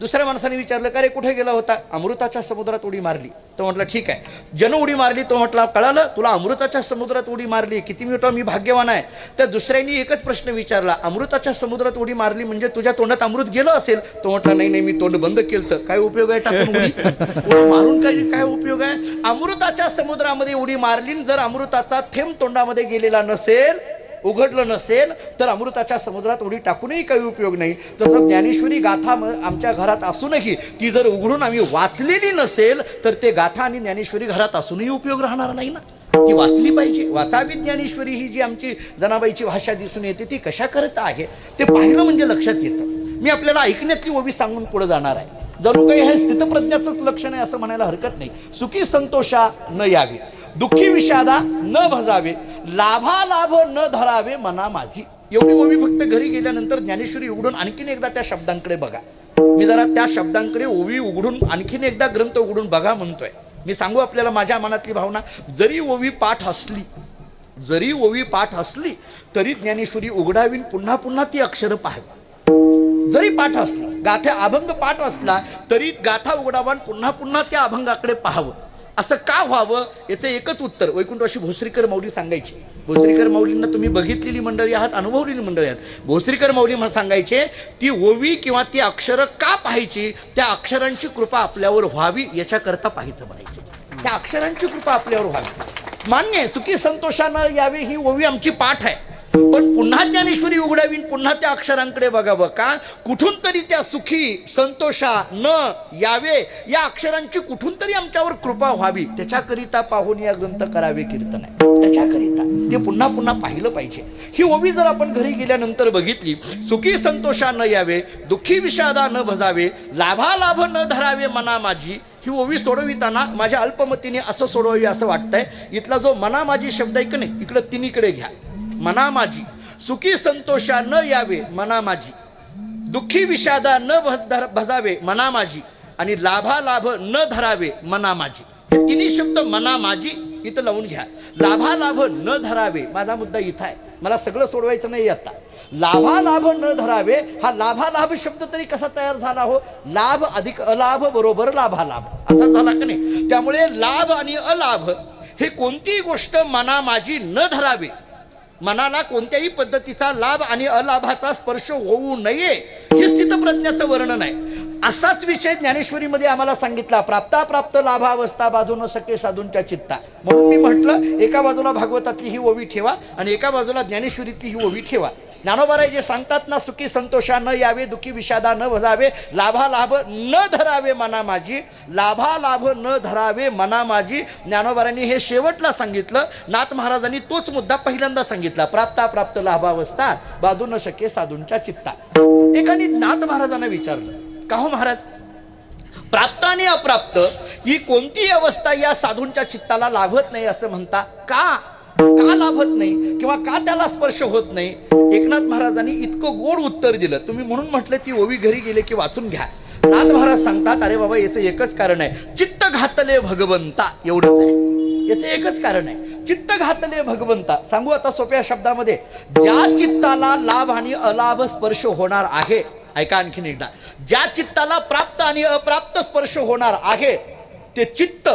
दुसऱ्या माणसाने विचारलं का रे कुठे गेला होता? अमृताच्या समुद्रात उडी मारली. तो म्हटलं ठीक आहे. जन उडी मारली, तो म्हटला कळालं तुला अमृताच्या समुद्रात उडी मारली, किती मोठा मी भाग्यवान आहे. तर दुसऱ्यांनी एकच प्रश्न विचारला, अमृताच्या समुद्रात उडी मारली म्हणजे तुझ्या तोंडात अमृत गेलं असेल? तो म्हटला नाही नाही मी तोंड बंद केलं. काय उपयोग आहे टाकून उडी मारून? काय उपयोग आहे? अमृताच्या समुद्रामध्ये उडी मारली, जर अमृताचा थेंब तोंडामध्ये गेलेला नसेल, उघडलं नसेल तर अमृताच्या समुद्रात उडी टाकूनही काही उपयोग नाही. तसं ज्ञानेश्वरी गाथा आमच्या घरात असूनही ती जर उघडून आम्ही वाचलेली नसेल तर ते गाथा आणि ज्ञानेश्वरी घरात असूनही उपयोग राहणार नाही ना. ती वाचली पाहिजे. वाचावी ज्ञानेश्वरी ही जी आमची जनाबाईची भाषा दिसून येते ती कशा करत आहे ते पाहिलं म्हणजे लक्षात येतं. मी आपल्याला ऐकण्यातली ओवी सांगून पुढे जाणार आहे. जणू काही हे स्थितप्रज्ञाचंच लक्षण आहे असं म्हणायला हरकत नाही. सुखी संतोषा न यावे, दुःखी विषादा न भजावे, लाभालाभ न धरावे मना माझी. एवढी ओवी फक्त घरी गेल्यानंतर ज्ञानेश्वरी उघडून आणखीन एकदा त्या शब्दांकडे बघा. मी जरा त्या शब्दांकडे ओवी उघडून आणखीन एकदा ग्रंथ उघडून बघा म्हणतोय. मी सांगू आपल्याला माझ्या मनातली भावना, जरी ओवी पाठ असली तरी ज्ञानेश्वरी उघडावी, पुन्हा पुन्हा ती अक्षरं पाहावी. जरी पाठ असली, गाथा अभंग पाठ असला तरी गाथा उघडावा, पुन्हा पुन्हा त्या अभंगाकडे पाहावं. असं का व्हावं याचं एकच उत्तर वैकुंठवासी भोसरीकर माऊली सांगायची. भोसरीकर माऊलींना तुम्ही बघितलेली मंडळी आहात, अनुभवलेली मंडळी आहात. भोसरीकर माऊली सांगायचे ती ओवी किंवा ती अक्षरं का पाहायची? त्या अक्षरांची कृपा आपल्यावर व्हावी याच्याकरता पाहायचं म्हणायचे. त्या अक्षरांची कृपा आपल्यावर व्हावी. मान्य आहे, सुखी संतोषानं यावे ही ओवी आमची पाठ आहे, पण पुन्हा ज्ञानेश्वरी उघडावी, पुन्हा त्या अक्षरांकडे बघावं का? कुठून तरी त्या सुखी संतोषा न यावे या अक्षरांची कुठून तरी आमच्यावर कृपा व्हावी, त्याच्याकरिता पाहून या ग्रंथ करावे कीर्तन आहे. त्याच्याकरिता ते पुन्हा पुन्हा पाहिलं पाहिजे. ही ओवी जर आपण घरी गेल्यानंतर बघितली, सुखी संतोषा न यावे, दुःखी विषादा न भजावे, लाभालाभ न धरावे मना माझी, ही ओवी सोडविताना माझ्या अल्पमतीने असं सोडवावी असं वाटतंय. इथला जो मना माझी शब्द आहे की नाही, इकडं तिन्हीकडे घ्या. मना माझी, सुखी संतोषा न यावे मना माझी, दुःखी विषादा न भजावे मना माझी, आणि लाभालाभ न धरावे मना माझी. हे तिन्ही शब्द मना माझी इथं लावून घ्या. लाभालाभ न धरावे, माझा मुद्दा इथं आहे, मला सगळं सोडवायचं नाही आता. लाभालाभ न धरावे, हा लाभालाभ शब्द तरी कसा तयार झाला हो? लाभ अधिक अलाभ बरोबर लाभालाभ असा झाला का नाही? त्यामुळे लाभ आणि अलाभ हे कोणतीही गोष्ट मना माझी न धरावे, मनाला कोणत्याही पद्धतीचा लाभ आणि अलाभाचा स्पर्श होऊ नये, हे स्थितप्रज्ञाचं वर्णन आहे. असाच विषय ज्ञानेश्वरीमध्ये आम्हाला सांगितला. प्राप्ता प्राप्त लाभावस्था बाधू न सके साधूंच्या चित्ता. म्हणून मी म्हटलं एका बाजूला भागवतातली ही ओवी ठेवा आणि एका बाजूला ज्ञानेश्वरीतली ही ओवी ठेवा. ज्ञानोबाराय जे सांगतात ना, सुखी संतोषा न यावे, दुःखी विषादा न भजावे, लाभालाभ न धरावे मना माझी, लाभालाभ न धरावे मना माझी. ज्ञानोबारांनी हे शेवटला सांगितलं. नाथ महाराजांनी तोच मुद्दा पहिल्यांदा सांगितला. प्राप्ता प्राप्त लाभावस्था बाधू न शके साधूंच्या चित्ता. एकाने नाथ महाराजांना विचारलं, का हो महाराज, प्राप्त आणि अप्राप्त ही कोणती अवस्था या साधूंच्या चित्ताला लाभत नाही असं म्हणता? का लाभत नाही किंवा का त्याला स्पर्श होत नाही? एकनाथ महाराजांनी इतकं गोड उत्तर दिलं. तुम्ही म्हणून म्हटलं ती ओवी घरी गेले की वाचून घ्या. नाथ महाराज सांगतात, अरे बाबा याचं एकच कारण आहे, चित्त घातले भगवंता, एवढंच आहे. याचं एकच कारण आहे, चित्त घातले भगवंता. सांगू आता सोप्या शब्दामध्ये, ज्या चित्ताला लाभ आणि अलाभ स्पर्श होणार आहे, ऐका आणखीन एकदा, ज्या चित्ताला प्राप्त आणि अप्राप्त स्पर्श होणार आहे ते चित्त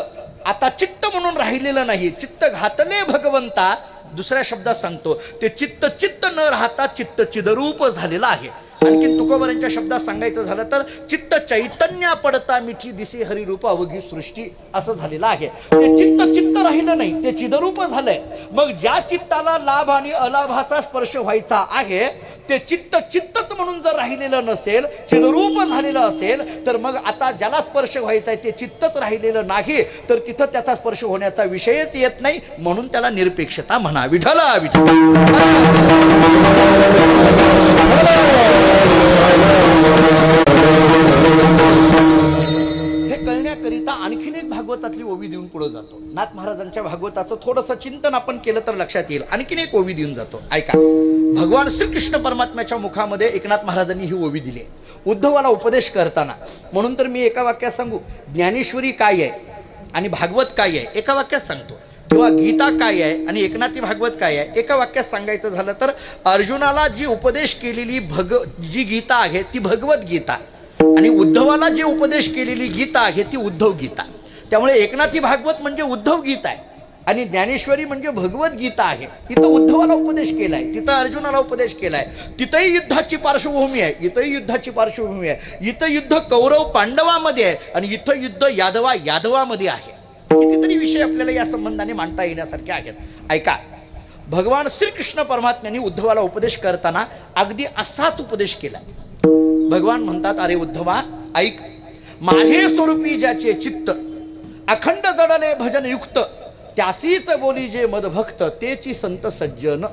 आता चित्त म्हणून राहिलेलं नाही. चित्त घातले भगवंता, दुसऱ्या शब्दात सांगतो, ते चित्त चित्त न राहता चित्त चिदरूप झालेलं आहे. आणखीन तुकोबारांच्या शब्दात सांगायचं झालं तर चित्त चैतन्य पडता मिठी दिसे हरिरूप अवघी सृष्टी असं झालेलं आहे. ते चित्त चित्त राहिलं नाही, ते चिदरूप झालंय. मग ज्या चित्ताला लाभ आणि अलाभाचा स्पर्श व्हायचा आहे ते चित्त चित्तच म्हणून जर राहिलेलं नसेल, चिदरूप झालेलं असेल, तर मग आता ज्याला स्पर्श व्हायचा आहे ते चित्तच राहिलेलं नाही, तर तिथं त्याचा स्पर्श होण्याचा विषयच येत नाही. म्हणून त्याला निरपेक्षता म्हणा. विठ्ठला विठ्ठल. हे कळण्याकरिता आणखीन एक भागवतातली ओवी देऊन पुढे जातो. नाथ महाराजांच्या भागवताचं थोडंसं चिंतन आपण केलं तर लक्षात येईल. आणखीन एक ओवी देऊन जातो, ऐका. भगवान श्रीकृष्ण परमात्म्याच्या मुखामध्ये एकनाथ महाराजांनी ही ओवी दिली उद्धवाला उपदेश करताना. म्हणून तर मी एका वाक्यात सांगू, ज्ञानेश्वरी काय आहे आणि भागवत काय आहे एका वाक्यात सांगतो, किंवा गीता काय आहे आणि एकनाथी भागवत काय आहे एका वाक्यात सांगायचं झालं तर, अर्जुनाला जी उपदेश केलेली जी गीता आहे ती भगवत गीता, आणि उद्धवाला जी उपदेश केलेली गीता आहे ती उद्धव गीता. त्यामुळे एकनाथी भागवत म्हणजे उद्धव गीता आहे आणि ज्ञानेश्वरी म्हणजे भगवत गीता आहे. तिथं उद्धवाला उपदेश केलाय, तिथं अर्जुनाला उपदेश केलाय, तिथंही युद्धाची पार्श्वभूमी आहे, इथंही युद्धाची पार्श्वभूमी आहे. इथं युद्ध कौरव पांडवामध्ये आहे आणि इथं युद्ध यादवामध्ये आहे. कितीतरी विषय आपल्याला या संबंधाने मांडता येण्यासारखे आहेत. ऐका, भगवान श्रीकृष्ण परमात्म्यांनी उद्धवाला उपदेश करताना अगदी असाच उपदेश केला. भगवान म्हणतात, अरे उद्धवा ऐक, माझे स्वरूपी ज्याचे चित्त अखंड जडले भजन युक्त, त्यासीच बोली जे मदभक्त तेची संत सज्जन.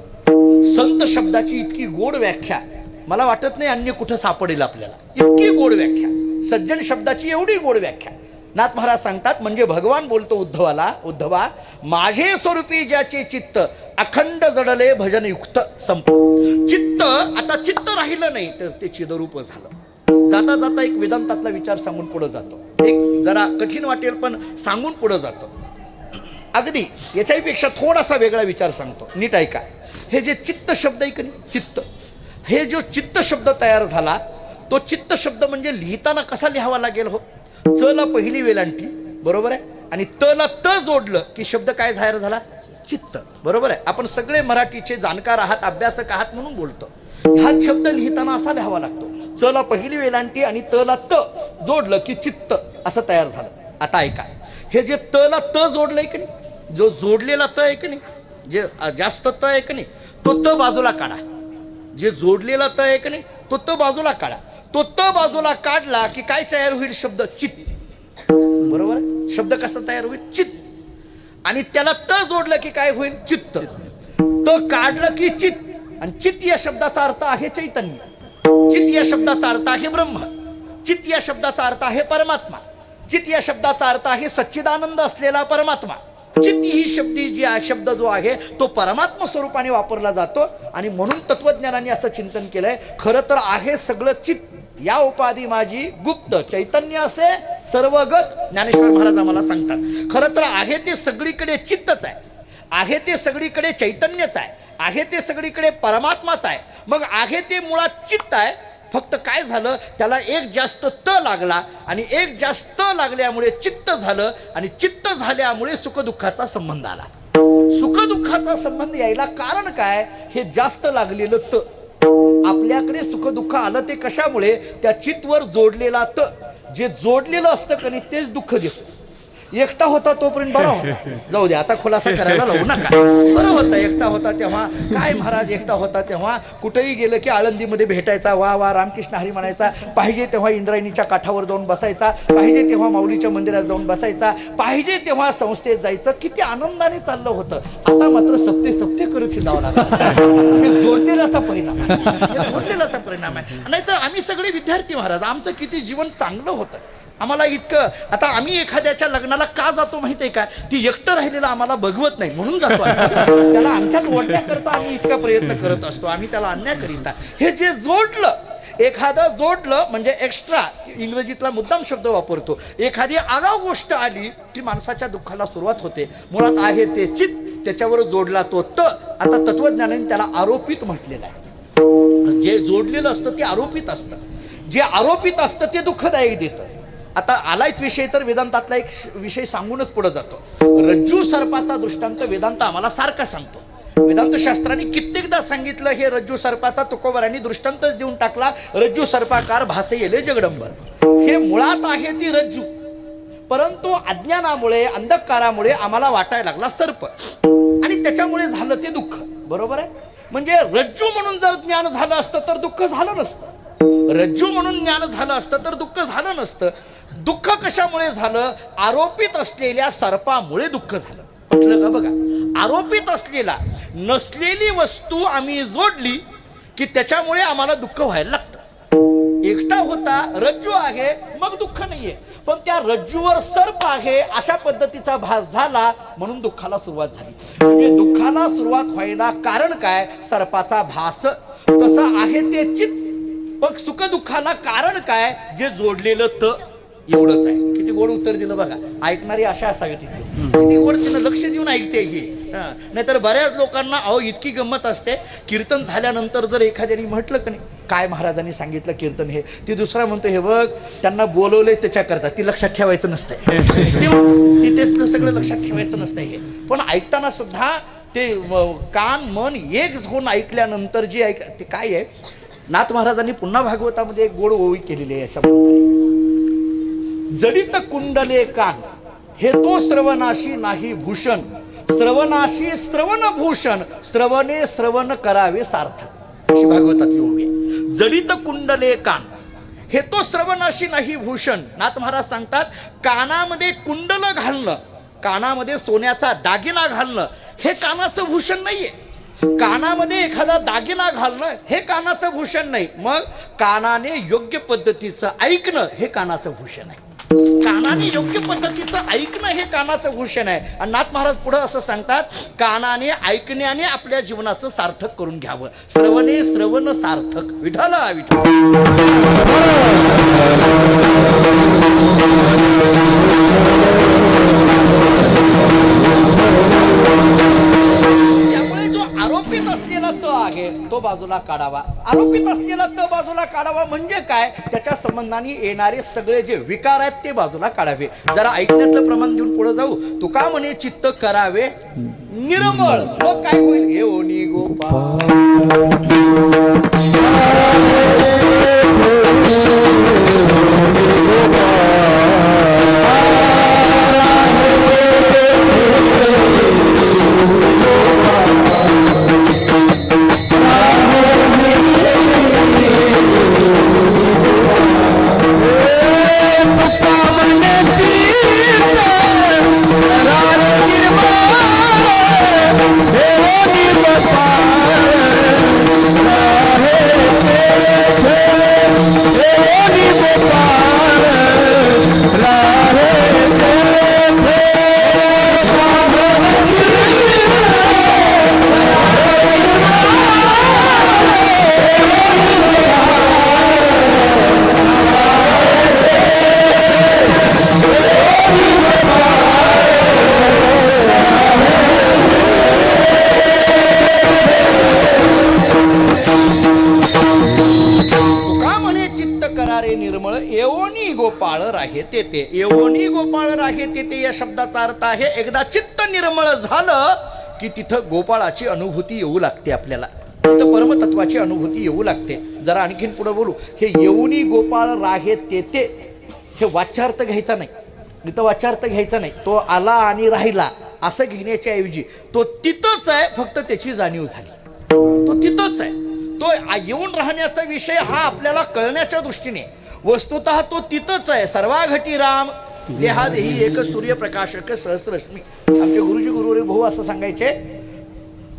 संत शब्दाची इतकी गोड व्याख्या मला वाटत नाही अन्य कुठं सापडेल आपल्याला. इतकी गोड व्याख्या, सज्जन शब्दाची एवढी गोड व्याख्या. नाथ महाराज सांगतात, म्हणजे भगवान बोलतो उद्धवाला, उद्धवा माझे स्वरूपी ज्याचे चित्त अखंड जडले भजन युक्त. संपलं चित्त, आता चित्त राहिलं नाही तर ते चिदरूप झालं. जाता जाता एक वेदांतातला विचार सांगून पुढे जातो. एक जरा कठीण वाटेल पण सांगून पुढे जातो. अगदी याच्यापेक्षा थोडासा वेगळा विचार सांगतो, नीट ऐका. हे जे चित्त शब्द आहे की नाही, चित्त, हे जो चित्त शब्द तयार झाला, तो चित्त शब्द म्हणजे लिहिताना कसा लिहावा लागेल हो? च ला पहिली वेलांटी, बरोबर आहे, आणि त ला त जोडलं की शब्द काय जाहीर झाला? चित्त, बरोबर आहे. आपण सगळे मराठीचे जाणकार आहात, अभ्यासक आहात म्हणून बोलतो. हा शब्द लिहिताना असा लिहावा लागतो, च ला पहिली वेलांटी आणि त ला त जोडलं की चित्त असं तयार झालं. आता ऐका, हे जे त ला त जोडलंय की नाही, जो जोडलेला त आहे की नाही, जे जास्त त आहे का नाही तो त बाजूला काढा, जे जोडलेला त आहे का नाही तो त बाजूला काढा. तो त बाजूला काढला की काय तयार होईल शब्द चित्त. बरोबर आहे, शब्द कसा तयार होईल चित्त. आणि त्याला त जोडलं की काय होईल चित्त. त काढलं की चित्त. आणि चित्त या शब्दाचा अर्थ आहे चैतन्य. चित्त या शब्दाचा अर्थ आहे ब्रह्म. चित्त या शब्दाचा अर्थ आहे परमात्मा. चित्त या शब्दाचा अर्थ आहे सच्चिदानंद असलेला परमात्मा. चित्त ही शब्द जो आहे तो परमात्मा स्वरूपाने वापरला जातो. आणि म्हणून तत्वज्ञानाने असं चिंतन केलंय, खरं तर आहे सगळं चित्त. या उपाधी माझी गुप्त चैतन्य असे सर्वगत. ज्ञानेश्वर महाराज आम्हाला सांगतात खरं तर आहे ते सगळीकडे चित्तच आहे, आहे ते सगळीकडे चैतन्यच आहे, आहे ते सगळीकडे परमात्माच आहे. मग आहे ते मुळात चित्त आहे. फक्त काय झालं त्याला एक जास्त त लागला आणि एक जास्त लागल्यामुळे चित्त झालं. आणि चित्त झाल्यामुळे सुखदुःखाचा संबंध आला. सुखदुःखाचा संबंध यायला कारण काय, हे जास्त लागलेलं त. आपल्याकडे सुखदुःख आलं ते कशामुळे, त्या चित्तवर जोडलेला त. जे जोडलेलं असतं का नाही तेच दुःख देतं. एकटा होता तोपर्यंत बरा होता, जाऊ दे आता खुलासा करायला लावू नका. बरं होतं एकटा होता तेव्हा. काय महाराज एकटा होता तेव्हा कुठेही गेलं की आळंदीमध्ये भेटायचा, वा वा रामकृष्ण हरी म्हणायचा. पाहिजे तेव्हा इंद्रायणीच्या काठावर जाऊन बसायचा, पाहिजे तेव्हा माऊलीच्या मंदिरात जाऊन बसायचा, पाहिजे तेव्हा संस्थेत जायचं. किती आनंदाने चाललं होतं. आता मात्र सप्ते करत हिंडावं लागलं. जोडलेलाचा परिणाम, जोडलेलाचा परिणाम आहे. नाहीतर आम्ही सगळे विद्यार्थी महाराज, आमचं किती जीवन चांगलं होतं. आम्हाला इतकं, आता आम्ही एखाद्याच्या लग्नाला का जातो माहिती आहे का, ती एकटं राहिलेलं आम्हाला बघवत नाही म्हणून जातो. त्याला आमच्यात ओढण्याकरता आम्ही इतका प्रयत्न करत असतो. आम्ही त्याला अन्याय करीत. हे जे जोडलं, एखादं जोडलं म्हणजे एक्स्ट्रा, इंग्रजीतला मुद्दाम शब्द वापरतो. एखादी आगाऊ गोष्ट आली की माणसाच्या दुःखाला सुरुवात होते. मुळात आहे ते चित्त, त्याच्यावर जोडला तो त. आता तत्वज्ञानाने त्याला आरोपित म्हटलेलं आहे. जे जोडलेलं असतं ते आरोपित असतं, जे आरोपित असतं ते दुःखदायक देतं. आता आलायच विषय तर वेदांतातला एक विषय सांगूनच पुढे जातो. रज्जू सर्पाचा दृष्टांत वेदांत आम्हाला सारखा सांगतो. वेदांत शास्त्राने कित्येकदा सांगितलं. हे रज्जू सर्पाचा तुकोबरांनी दृष्टांतच देऊन टाकला. रज्जू सर्पाकार भासे येले जगडंबर. हे मुळात आहे ती रज्जू, परंतु अज्ञानामुळे अंधकारामुळे आम्हाला वाटायला लागला सर्प आणि त्याच्यामुळे झालं ते दुःख. बरोबर आहे. म्हणजे रज्जू म्हणून जर ज्ञान झालं असतं तर दुःख झालं नसतं. रज्जू म्हणून ज्ञान झालं असतं तर दुःख झालं नसतं. दुःख कशामुळे झालं, आरोपित असलेल्या सर्पामुळे दुःख झालं. म्हटलं का बघा, आरोपित असलेला नसलेली वस्तू आम्ही जोडली की त्याच्यामुळे आम्हाला दुःख व्हायला लागतं. एकटा होता, रज्जू आहे, मग दुःख नाहीये. पण त्या रज्जूवर सर्प आहे अशा पद्धतीचा भास झाला म्हणून दुःखाला सुरुवात झाली. म्हणजे दुःखाला सुरुवात व्हायला कारण काय, सर्पाचा भास. तसं आहे ते चित्त. मग सुख दुःखाला कारण काय, जे जोडलेलं त. एवढंच आहे. किती गोड उत्तर दिलं बघा. ऐकणारी अशा असावी तिथे, किती गोड तिनं लक्ष देऊन ऐकते ही. नाहीतर बऱ्याच लोकांना अहो इतकी गंमत असते, कीर्तन झाल्यानंतर जर एखाद्याने म्हटलं की नाही काय महाराजांनी सांगितलं कीर्तन हे, ती दुसरा म्हणतो हे बघ त्यांना बोलवलंय त्याच्याकरता, ती लक्षात ठेवायचं नसतंय. ती तेच सगळं लक्षात ठेवायचं नसतंय हे. पण ऐकताना सुद्धा ते कान मन एक होऊन ऐकल्यानंतर जे ते काय आहे, नाथ महाराजांनी पुन्हा भागवतामध्ये एक गोड ओवी केलेली आहे. अशा जडित कुंडले कान हे तो श्रवणाशी नाही भूषण, श्रवणाशी श्रवण भूषण, श्रवणे श्रवण करावे सार्थक. अशी भागवतातली ओवी आहे. जडित कुंडले कान हे तो श्रवणाशी नाही भूषण. नाथ महाराज सांगतात कानामध्ये कुंडल घालणं, कानामध्ये सोन्याचा दागिना घालणं हे कानाचं भूषण नाहीये. कानामध्ये एखादा दागिना घालणं हे कानाचं भूषण नाही. मग कानाने योग्य पद्धतीचं ऐकणं हे कानाचं भूषण आहे. कानाने योग्य पद्धतीचं ऐकणं हे कानाचं भूषण आहे. आणि नाथ महाराज पुढे असं सांगतात कानाने ऐकण्याने आपल्या जीवनाचं सार्थक करून घ्यावं. श्रवणे श्रवण सार्थक. विठ्ठल विठ्ठल. आरोपित असलेला त आहे तो बाजूला काढावा. आरोपित असलेला त बाजूला काढावा म्हणजे काय, त्याच्या संबंधाने येणारे सगळे जे विकार आहेत ते बाजूला काढावे. जरा ऐकण्यातलं प्रमाण देऊन पुढे जाऊ. तुका म्हणे चित्त करावे निर्मळ. मग काय होईल, हे ओनी गोपाळ राहे तेथे. येवोनी गोपाळ राहे तेथे या शब्दाचा अर्थ आहे एकदा चित्त निर्मळ झालं की तिथं गोपाळाची अनुभूती येऊ लागते आपल्याला, तिथं परमतत्वाची अनुभूती येऊ लागते. जरा आणखीन पुढे बोलू. हे येऊनी गोपाळ राहे तेथे हे वाच्यार्थ घ्यायचा नाही, इथं वाच्यार्थ घ्यायचा नाही. तो आला आणि राहिला असं घेण्याच्या ऐवजी तो तिथंच आहे, फक्त त्याची जाणीव झाली, तो तिथंच आहे. तो येऊन राहण्याचा विषय हा आपल्याला कळण्याच्या दृष्टीने वस्तुतः तो तिथंच आहे. सर्वाघटी राम देहादेही एक सूर्यप्रकाशक सहस्रश्मी. आमचे गुरुजी गुरुरे भाऊ असं सांगायचे,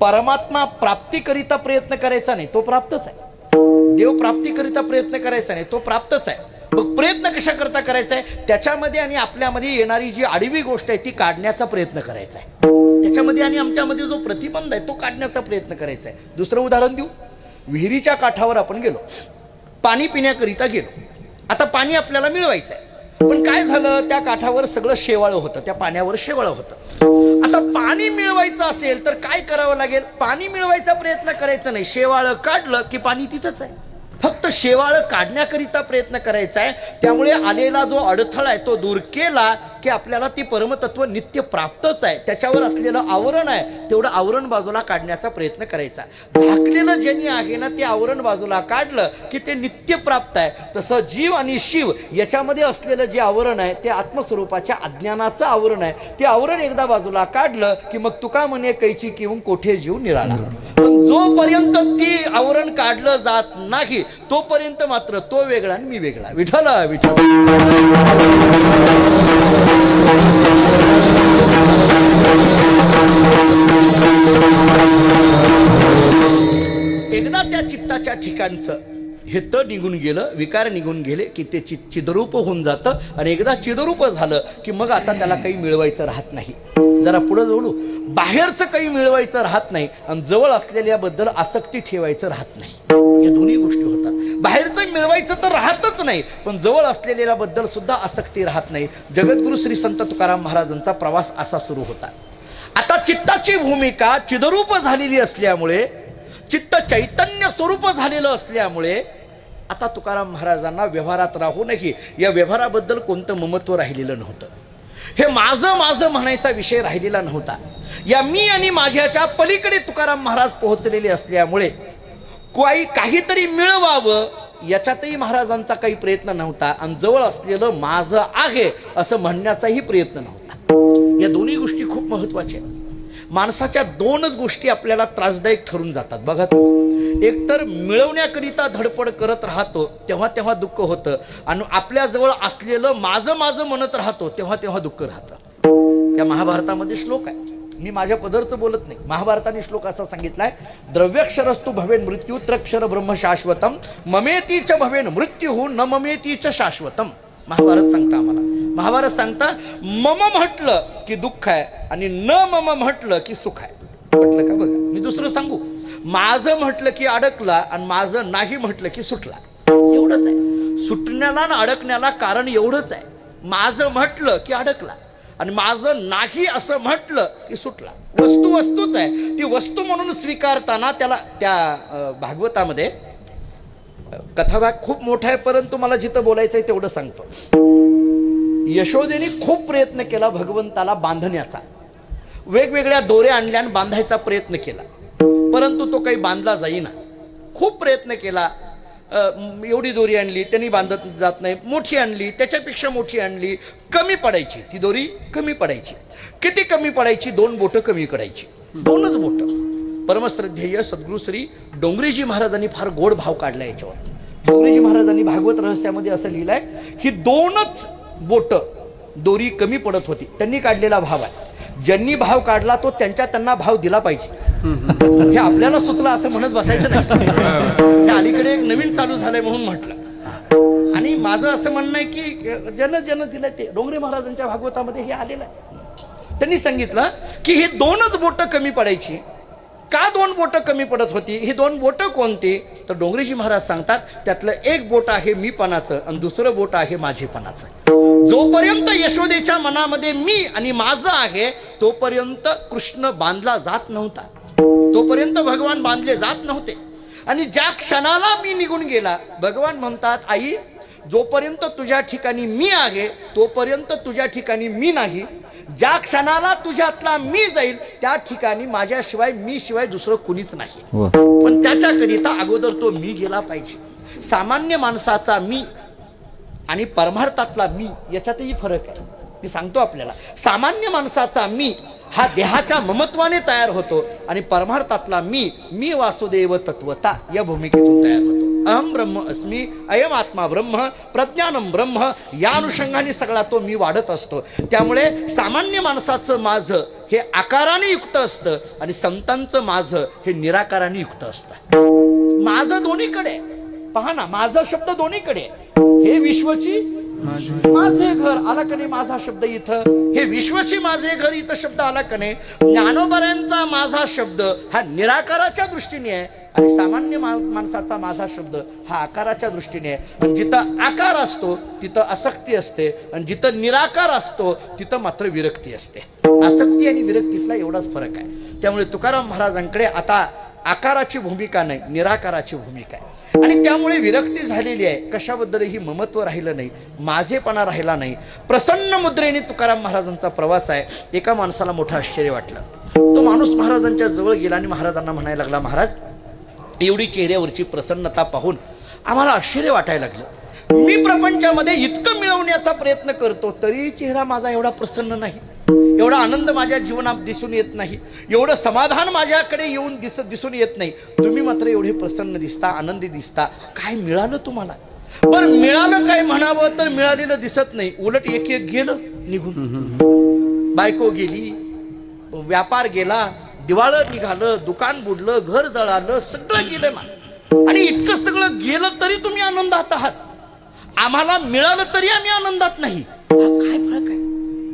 परमात्मा प्राप्तीकरिता प्रयत्न करायचा नाही, तो प्राप्तच आहे. देव प्राप्तीकरिता प्रयत्न करायचा नाही, तो प्राप्तच आहे. मग प्रयत्न कशा करता करायचा आहे? त्याच्यामध्ये आणि आपल्यामध्ये येणारी जी आडवी गोष्ट आहे ती काढण्याचा प्रयत्न करायचा आहे. त्याच्यामध्ये आणि आमच्यामध्ये जो प्रतिबंध आहे तो काढण्याचा प्रयत्न करायचा आहे. दुसरं उदाहरण देऊ. विहिरीच्या काठावर आपण गेलो, पाणी पिण्याकरिता गेलो. आता पाणी आपल्याला मिळवायचं आहे, पण काय झालं, त्या काठावर सगळं शेवाळं होतं, त्या पाण्यावर शेवाळं होतं. आता पाणी मिळवायचं असेल तर काय करावं लागेल? पाणी मिळवायचा प्रयत्न करायचा नाही, शेवाळं काढलं की पाणी तिथंच आहे. फक्त शेवाळं काढण्याकरिता प्रयत्न करायचा आहे. त्यामुळे आलेला जो अडथळा आहे तो दूर केला की आपल्याला ती परमतत्व नित्य प्राप्तच आहे. त्याच्यावर असलेलं आवरण आहे तेवढं आवरण बाजूला काढण्याचा प्रयत्न करायचा. झाकलेलं ज्यांनी आहे ना ते आवरण बाजूला काढलं की ते नित्य प्राप्त आहे. तसं जीव आणि शिव याच्यामध्ये असलेलं जे आवरण आहे ते आत्मस्वरूपाच्या अज्ञानाचं आवरण आहे. ते आवरण एकदा बाजूला काढलं की मग तुका म्हणे कैची किंवा कोठे जीव निराळा. पण जोपर्यंत ती आवरण काढलं जात नाही तोपर्यंत मात्र तो वेगळा आणि मी वेगळा. विठ्ठल विठ्ठल. एकदा त्या चित्ताच्या ठिकाणचं हे निघून गेलं, विकार निघून गेले की ते चिदरूप होऊन जातं. आणि एकदा चिदरूप झालं की मग आता त्याला काही मिळवायचं राहत नाही. जरा पुढे जोडू. बाहेरचं काही मिळवायचं राहत नाही आणि जवळ असलेल्याबद्दल आसक्ती ठेवायचं राहत नाही. या दोन्ही गोष्टी होतात. बाहेरचं मिळवायचं तर राहतच नाही, पण जवळ असलेल्याबद्दल सुद्धा आसक्ती राहत नाही. जगद्गुरु श्री संत तुकाराम महाराजांचा प्रवास असा सुरू होता. आता चित्ताची भूमिका चिदरूप झालेली असल्यामुळे, चित्त चैतन्य स्वरूप झालेलं असल्यामुळे आता तुकाराम महाराजांना व्यवहारात राहूनही या व्यवहाराबद्दल कोणतं ममत्व राहिलेलं नव्हतं. हे माझं माझं म्हणायचा विषय राहिलेला नव्हता. या मी आणि माझ्याच्या पलीकडे तुकाराम महाराज पोहोचलेले असल्यामुळे काहीतरी मिळवावं याच्यातही महाराजांचा काही प्रयत्न नव्हता आणि जवळ असलेलं माझं आहे असं म्हणण्याचाही प्रयत्न नव्हता. या दोन्ही गोष्टी खूप महत्त्वाच्या आहेत. माणसाच्या दोनच गोष्टी आपल्याला त्रासदायक ठरून जातात बघा. एकतर मिळवण्याकरिता धडपड करत राहतो तेव्हा तेव्हा दुःख होतं, आणि आपल्याजवळ असलेलं माझं माझं म्हणत राहतो तेव्हा तेव्हा दुःख राहतं. त्या महाभारतामध्ये श्लोक आहे, मी माझ्या पदरचं बोलत नाही. महाभारताने श्लोक असा सांगितलाय, द्रव्यक्षरस्तु भवेन मृत्यू त्रक्षर ब्रह्म शाश्वतम ममेतीच भवेन मृत्यू न ममेतीच शाश्वतम. महाभारत सांगता आम्हाला. महाभारत सांगता मम म्हटलं की दुःख आहे आणि न मम म्हटलं की सुख आहे. म्हटलं का बघा. मी दुसरं सांगू, माझं म्हटलं की अडकला आणि माझं नाही म्हटलं की सुटला. एवढंच आहे. सुटण्याला आणि अडकण्याला कारण एवढंच आहे. माझं म्हटलं की अडकला आणि माझं नाही असं म्हटलं की सुटला. वस्तू वस्तूच आहे. ती वस्तू म्हणून स्वीकारताना त्याला त्या भागवतामध्ये कथाभाग खूप मोठा आहे, परंतु मला जिथं बोलायचं आहे तेवढं सांगतो. यशोदेने खूप प्रयत्न केला भगवंताला बांधण्याचा. वेगवेगळ्या दोऱ्या आणल्या आणि बांधायचा प्रयत्न केला, परंतु तो काही बांधला जाईना. खूप प्रयत्न केला. एवढी दोरी आणली त्यांनी बांधत जात नाही. मोठी आणली, त्याच्यापेक्षा मोठी आणली, कमी पडायची ती दोरी, कमी पडायची. किती कमी पडायची? 2 बोटं कमी पडायची. 2च बोटं. परमश्रद्धेय सद्गुरू श्री डोंगरेजी महाराजांनी फार गोड भाव काढला याच्यावर. डोंगरेजी महाराजांनी भागवत रहस्यामध्ये असं लिहिलंय की 2च बोटं दोरी कमी पडत होती. त्यांनी काढलेला भाव आहे. ज्यांनी भाव काढला तो त्यांना भाव दिला पाहिजे. हे आपल्याला सुचलं असं म्हणत बसायचं नाही. हे अलीकडे एक नवीन चालू झालंय म्हणून म्हटलं. आणि माझं असं म्हणणं आहे की जन दिलंय ते डोंगरे महाराजांच्या भागवतामध्ये हे आलेलं आहे. त्यांनी सांगितलं की ही 2च बोटं कमी पडायची. का 2 बोटं कमी पडत होती? ही 2 बोटं कोणती? तर डोंगरेजी महाराज सांगतात त्यातलं एक बोट आहे मीपणाचं आणि दुसरं बोट आहे माझेपणाचं. जोपर्यंत यशोदेच्या मनामध्ये मी आणि माझं आहे तोपर्यंत कृष्ण बांधला जात नव्हता, तोपर्यंत भगवान बांधले जात नव्हते. आणि ज्या क्षणाला मी निघून गेला, भगवान म्हणतात आई जोपर्यंत तुझ्या ठिकाणी मी आहे तोपर्यंत तुझ्या ठिकाणी मी नाही. ज्या क्षणाला तुझ्यातला मी जाईल त्या ठिकाणी माझ्याशिवाय मी शिवाय दुसरं कुणीच नाही. पण त्याच्याकरिता अगोदर तो मी गेला पाहिजे. सामान्य माणसाचा मी आणि परमार्थातला मी याच्यातही फरक आहे. ती सांगतो आपल्याला. सामान्य माणसाचा मी हा देहाच्या ममत्वाने तयार होतो आणि परमार्थातला मी वासुदेव तत्वता या भूमिकेतून तयार होतो. अहम ब्रह्म अस्मी, अयम आत्मा ब्रह्म, प्रज्ञानम ब्रह्म, या अनुषंगाने सगळा तो मी वाढत असतो. त्यामुळे सामान्य माणसाचं माझं हे आकाराने युक्त असतं आणि संतांचं माझं हे निराकाराने युक्त असतं. माझं दोन्हीकडे पहा ना, माझं शब्द दोन्हीकडे. हे विश्वची माझे घर आला का नाही माझा शब्द इथं, हे विश्वची माझे घर इथं शब्द आला का नाही. ज्ञानोबऱ्यांचा माझा शब्द हा निराकाराच्या दृष्टीने आहे आणि सामान्य माणसाचा माझा शब्द हा आकाराच्या दृष्टीने आहे. आणि जिथं आकार असतो तिथं आसक्ती असते आणि जिथं निराकार असतो तिथं मात्र विरक्ती असते. आसक्ती आणि विरक्तीतला एवढाच फरक आहे. त्यामुळे तुकाराम महाराजांकडे आता आकाराची भूमिका नाही, निराकाराची भूमिका आहे. आणि त्यामुळे विरक्ती झालेली आहे. कशाबद्दलही ममत्व राहिलं नाही, माझेपणा राहिला नाही. प्रसन्न मुद्रेने तुकाराम महाराजांचा प्रवास आहे. एका माणसाला मोठं आश्चर्य वाटलं. तो माणूस महाराजांच्या जवळ गेला आणि महाराजांना म्हणायला लागला, महाराज एवढी चेहऱ्यावरची प्रसन्नता पाहून आम्हाला आश्चर्य वाटायला लागलं. मी प्रपंचामध्ये इतकं मिळवण्याचा प्रयत्न करतो तरी चेहरा माझा एवढा प्रसन्न नाही, एवढा आनंद माझ्या जीवनात दिसून येत नाही, एवढं समाधान माझ्याकडे येऊन दिसून येत नाही. तुम्ही मात्र एवढे प्रसन्न दिसता, आनंदी दिसता. काय मिळालं तुम्हाला? पण मिळालं काय म्हणावं तर मिळालेलं दिसत नाही. उलट एक एक गेलं निघून. बायको गेली, व्यापार गेला, दिवाळं निघालं, दुकान बुडलं, घर जळालं, सगळं गेलं ना. आणि इतकं सगळं गेलं तरी तुम्ही आनंदात आहात. आम्हाला मिळालं तरी आम्ही आनंदात नाही. हा काय फरक आहे?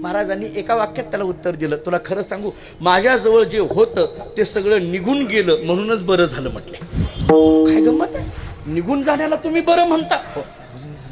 महाराजांनी एका वाक्यात त्याला उत्तर दिलं. तुला खरं सांगू, माझ्याजवळ जे होतं ते सगळं निघून गेलं म्हणूनच बरं झालं म्हटले. काय गंमत आहे? निघून जाण्याला तुम्ही बरं म्हणता?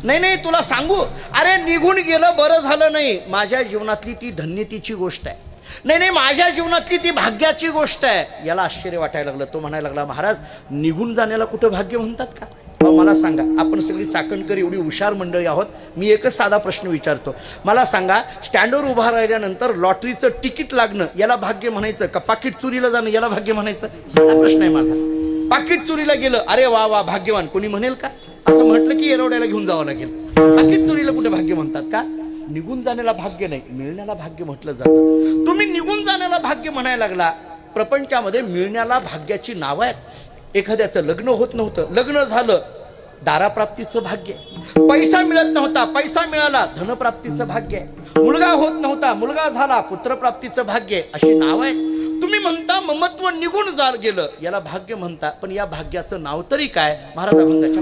नाही नाही, तुला सांगू, अरे निघून गेलं बरं झालं नाही. माझ्या जीवनातली ती धन्यतेची गोष्ट आहे. नाही नाही, माझ्या जीवनातली ती भाग्याची गोष्ट आहे. याला आश्चर्य वाटायला लागलं. तो म्हणायला लागला, महाराज निघून जाण्याला कुठं भाग्य म्हणतात का? मला सांगा, आपण सगळी चाकणकर एवढी हुशार मंडळी आहोत. मी एकच साधा प्रश्न विचारतो. मला सांगा, स्टँडवर उभा राहिल्यानंतर लॉटरीचं तिकीट लागणं याला भाग्य म्हणायचं का पाकिट चोरीला जाणं याला भाग्य म्हणायचं? साधा प्रश्न आहे माझा. पाकिट चोरीला गेलं, अरे वा वा भाग्यवान, कोणी म्हणेल का? असं म्हटलं की एरवड्याला घेऊन जावं लागेल. पाकिट चोरीला कुठे भाग्य म्हणतात का? निघून जाण्याला भाग्य नाही, मिळण्याला भाग्य म्हटलं जातं. तुम्ही निघून जाण्याला भाग्य म्हणायला लागला. प्रपंचामध्ये मिळण्याला भाग्याची नावं आहेत. एखाद्याचं लग्न होत नव्हतं, लग्न झालं, दाराप्राप्तीचं भाग्य. पैसा मिळत नव्हता, पैसा मिळाला, धनप्राप्तीचं भाग्य. मुलगा होत नव्हता, मुलगा झाला, पुत्रप्राप्तीचं भाग्य. अशी नाव आहेत. तुम्ही म्हणता ममत्व निघून गेलं याला भाग्य म्हणता, पण या भाग्याचं नाव तरी काय? महाराज अभंगाच्या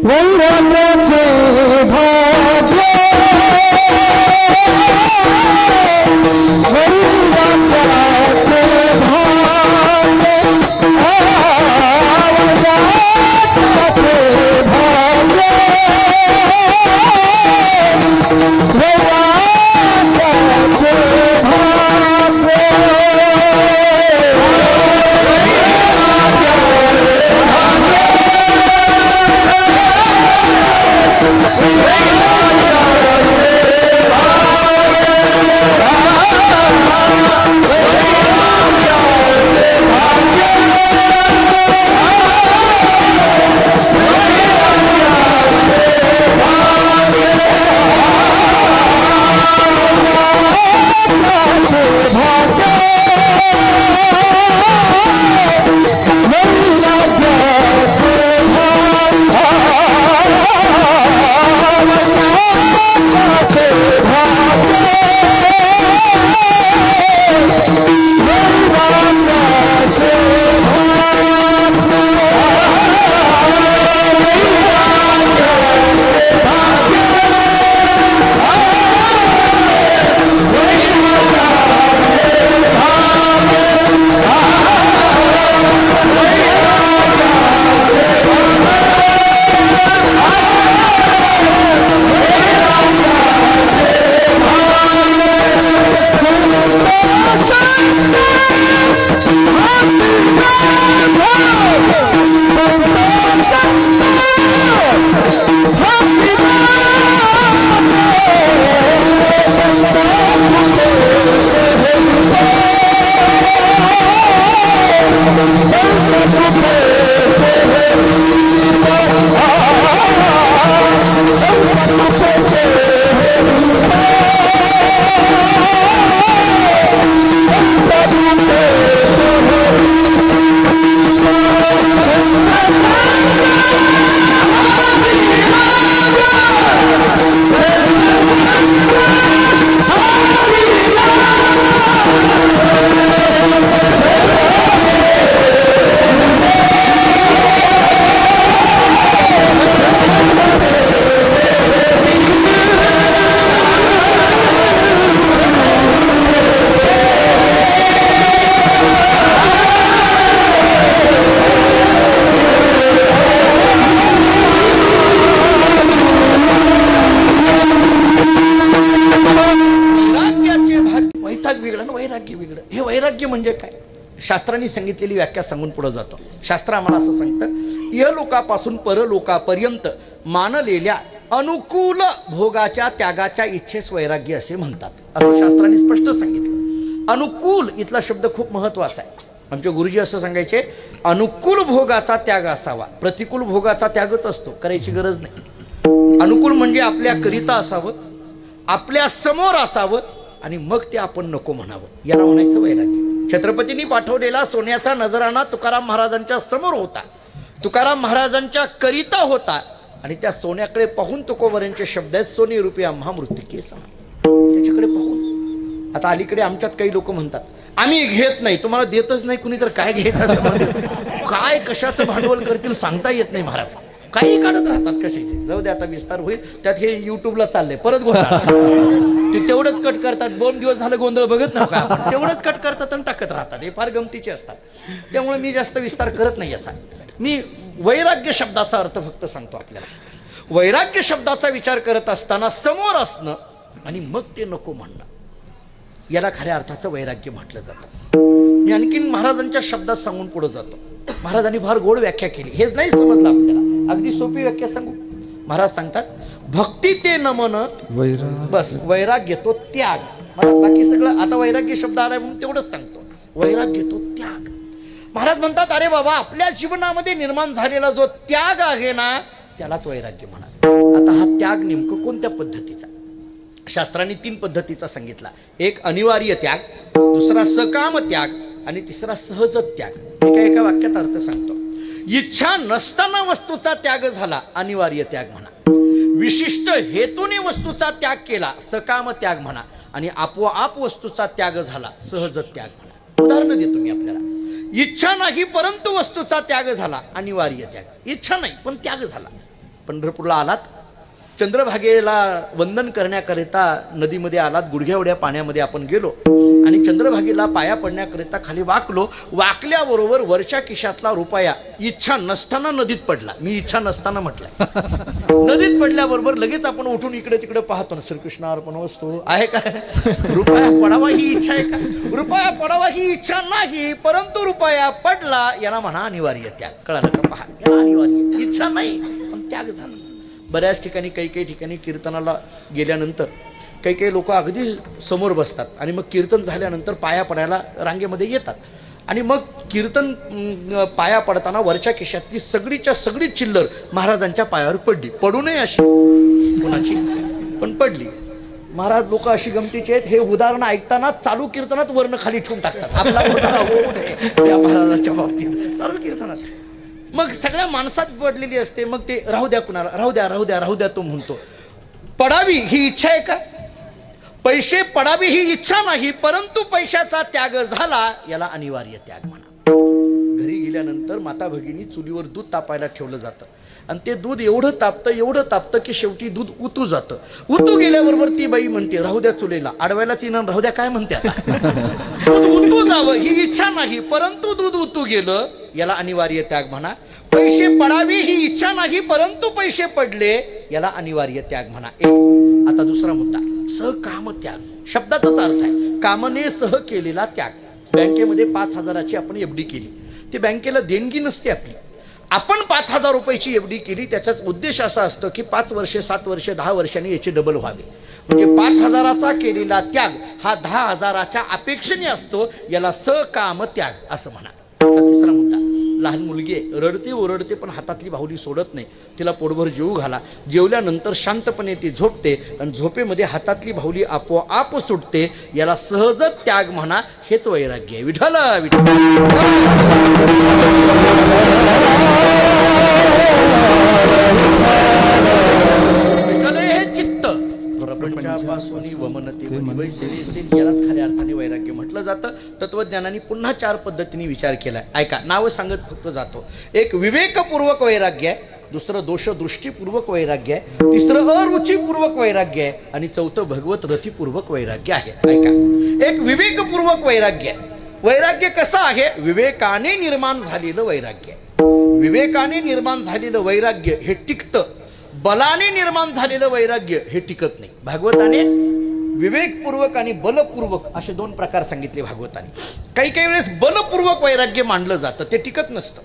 वेगळं आणि वैराग्य वेगळं. हे वैराग्य म्हणजे काय? शास्त्रांनी सांगितलेली व्याख्या सांगून पुढे जातो. शास्त्र आम्हाला असं सांगतं, इहलोकापासून परलोकापर्यंत मानलेल्या अनुकूल भोगाच्या त्यागाच्या इच्छेस वैराग्य असे म्हणतात, असं शास्त्रांनी स्पष्ट सांगितलं. अनुकूल इथला शब्द खूप महत्वाचा आहे. आमचे गुरुजी असं सांगायचे, अनुकूल भोगाचा त्याग असावा, प्रतिकूल भोगाचा त्यागच असतो, करायची गरज नाही. अनुकूल म्हणजे आपल्या करिता असावं, आपल्या समोर असावं आणि मग ते आपण नको म्हणावं, याला म्हणायचं वैराग्य. छत्रपतींनी पाठवलेला सोन्याचा नजराणा तुकाराम महाराजांच्या समोर होता, तुकाराम महाराजांच्या करिता होता आणि त्या सोन्याकडे पाहून तुकोबरांचे शब्द आहेत, सोने रुपये आम्हा मृत्युके समान. त्याच्याकडे पाहून आता अलीकडे आमच्यात काही लोक म्हणतात, आम्ही घेत नाही, तुम्हाला देतच नाही कुणी तर काय घ्यायचं असं म्हणतात. काय कशाचं भांडवल करतील सांगता येत नाही महाराज, काही काढत राहतात कशाचे. जाऊ दे, आता विस्तार होईल, त्यात हे युट्यूबला चाललंय परत गोंधळ. ते तेवढंच कट करतात, 2 दिवस झालं गोंधळ बघत नका आपण, तेवढंच कट करतात आणि टाकत राहतात, हे फार गमतीचे असतात. त्यामुळे मी जास्त विस्तार करत नाही याचा. मी वैराग्य शब्दाचा अर्थ फक्त सांगतो आपल्याला. वैराग्य शब्दाचा विचार करत असताना समोर असणं आणि मग ते नको म्हणणं, याला खऱ्या अर्थाचं वैराग्य म्हटलं जातं. मी आणखीन महाराजांच्या शब्दात सांगून पुढे जातो. महाराजांनी फार गोड व्याख्या केली, हेच नाही समजलं आपल्याला, अगदी सोपी व्याख्या सांगू. महाराज सांगतात, भक्ती ते नमन बस, वैराग्य तो त्याग. मला बाकी सगळं आता वैराग्य शब्द आलाय म्हणून तेवढंच सांगतो, वैराग्य तो त्याग. महाराज म्हणतात, अरे बाबा, आपल्या जीवनामध्ये निर्माण झालेला जो त्याग आहे ना, त्यालाच वैराग्य म्हणा. आता हा त्याग नेमकं कोणत्या पद्धतीचा? शास्त्रांनी 3 पद्धतीचा सांगितला. एक अनिवार्य त्याग, दुसरा सकाम त्याग आणि तिसरा सहज त्याग. एका वाक्यात अर्थ सांगतो. इच्छा नसताना वस्तूचा त्याग झाला, अनिवार्य त्याग म्हणा. विशिष्ट हेतूने वस्तूचा त्याग केला, सकाम त्याग म्हणा. आणि आपोआप वस्तूचा त्याग झाला, सहज त्याग म्हणा. उदाहरण देतो मी आपल्याला. इच्छा नाही परंतु वस्तूचा त्याग झाला, अनिवार्य त्याग. इच्छा नाही पण त्याग झाला. पंढरपूरला आलात, चंद्रभागेला वंदन करण्याकरिता नदीमध्ये आलात, गुडघ्या एवढ्या पाण्यामध्ये आपण गेलो आणि चंद्रभागेला पाया पडण्याकरिता खाली वाकलो. वाकल्याबरोबर वरच्या खिशातला रुपया इच्छा नसताना नदीत पडला. मी इच्छा नसताना म्हटलं. नदीत पडल्याबरोबर लगेच आपण उठून इकडे तिकडे पाहतो ना, श्रीकृष्ण अर्पण वस्तू आहे का, रुपया पडावा ही इच्छा आहे का? रुपया पडावा ही इच्छा नाही, परंतु रुपया पडला, याला म्हणा अनिवार्य त्याग. कळालं का? पहा, याला अनिवार्य इच्छा नाही पण त्याग झाला. बऱ्याच ठिकाणी काही ठिकाणी कीर्तनाला गेल्यानंतर काही लोक अगदी समोर बसतात आणि मग कीर्तन झाल्यानंतर पाया पडायला रांगेमध्ये येतात. आणि मग कीर्तन पाया पडताना वरच्या खिशातली सगळीच्या सगळी चिल्लर महाराजांच्या पायावर पडली. पडू नये अशी कोणाची, पण पडली. महाराज लोक अशी गमतीचे आहेत, हे उदाहरण ऐकताना चालू कीर्तनात वर्ण खाली ठेवून टाकतात. आपला होऊ नये या महाराजांच्या बाबतीत चालू कीर्तनात. मग सगळ्या माणसात पडलेली असते, मग ते राहू द्या कुणाला, राहू द्या राहू द्या राहू द्या तो म्हणतो. पडावी ही इच्छा आहे का? पैसे पडावी ही इच्छा नाही, परंतु पैशाचा त्याग झाला, याला अनिवार्य त्याग म्हणा. घरी गेल्यानंतर माता भगिनी चुलीवर दूध तापायला ठेवलं जातं आणि ते दूध एवढं तापतं की शेवटी दूध उतू जातं. उतू गेल्याबरोबर ती बाई म्हणते, राहू द्या चुलीला, अडवायलाच येणार, राहू द्या काय म्हणते आता. दूध उतू जावं ही इच्छा नाही, परंतु दूध उतू गेलं, याला अनिवार्य त्याग म्हणा. पैसे पडावे ही इच्छा नाही, परंतु पैसे पडले, याला अनिवार्य त्याग म्हणा. आता दुसरा मुद्दा, सहकाम त्याग. शब्दाचाच अर्थ आहे कामने सह केलेला त्याग. बँकेमध्ये 5,000ची आपण एफडी केली, ती बँकेला देणगी नसते आपली. आपण 5,000 रुपयाची एफडी केली, त्याचाच उद्देश असा असतो की 5 वर्षे 7 वर्षे 10 वर्षांनी याचे डबल व्हावे. म्हणजे 5,000चा केलेला त्याग हा 10,000च्या अपेक्षेने असतो, याला सकाम त्याग असं म्हणा. आता तिसरा मुद्दा, लहान मुलगी आहे, रडते ओरडते पण हातातली बाहुली सोडत नाही. तिला पोटभर जेवू घाला, जेवल्यानंतर शांतपणे ती झोपते आणि झोपेमध्ये हातातली बाहुली आपोआप सुटते, याला सहज त्याग म्हणा. हेच वैराग्य आहे. विठ्ठल विठ्ठल हे चित्त प्रपंचापासून वमनते यालाच खऱ्या अर्थाने वैराग्य म्हटलं जातं. तत्वज्ञानाने पुन्हा 4 पद्धतीने विचार केलाय. ऐका, नावं सांगत फक्त जातो. एक विवेकपूर्वक वैराग्य आहे, दुसरं दोषदृष्टीपूर्वक वैराग्य आहे, तिसरं अरुचीपूर्वक वैराग्य आहे आणि चौथं भगवत रतीपूर्वक वैराग्य आहे. ऐका, एक विवेकपूर्वक वैराग्य आहे. वैराग्य कसं आहे? विवेकाने निर्माण झालेलं वैराग्य. विवेकाने निर्माण झालेलं वैराग्य हे टिकतं, बलाने निर्माण झालेलं वैराग्य हे टिकत नाही. भागवताने विवेकपूर्वक आणि बलपूर्वक असे दोन प्रकार सांगितले भागवताने. काही काही वेळेस बलपूर्वक वैराग्य मानलं जातं, ते टिकत नसतं.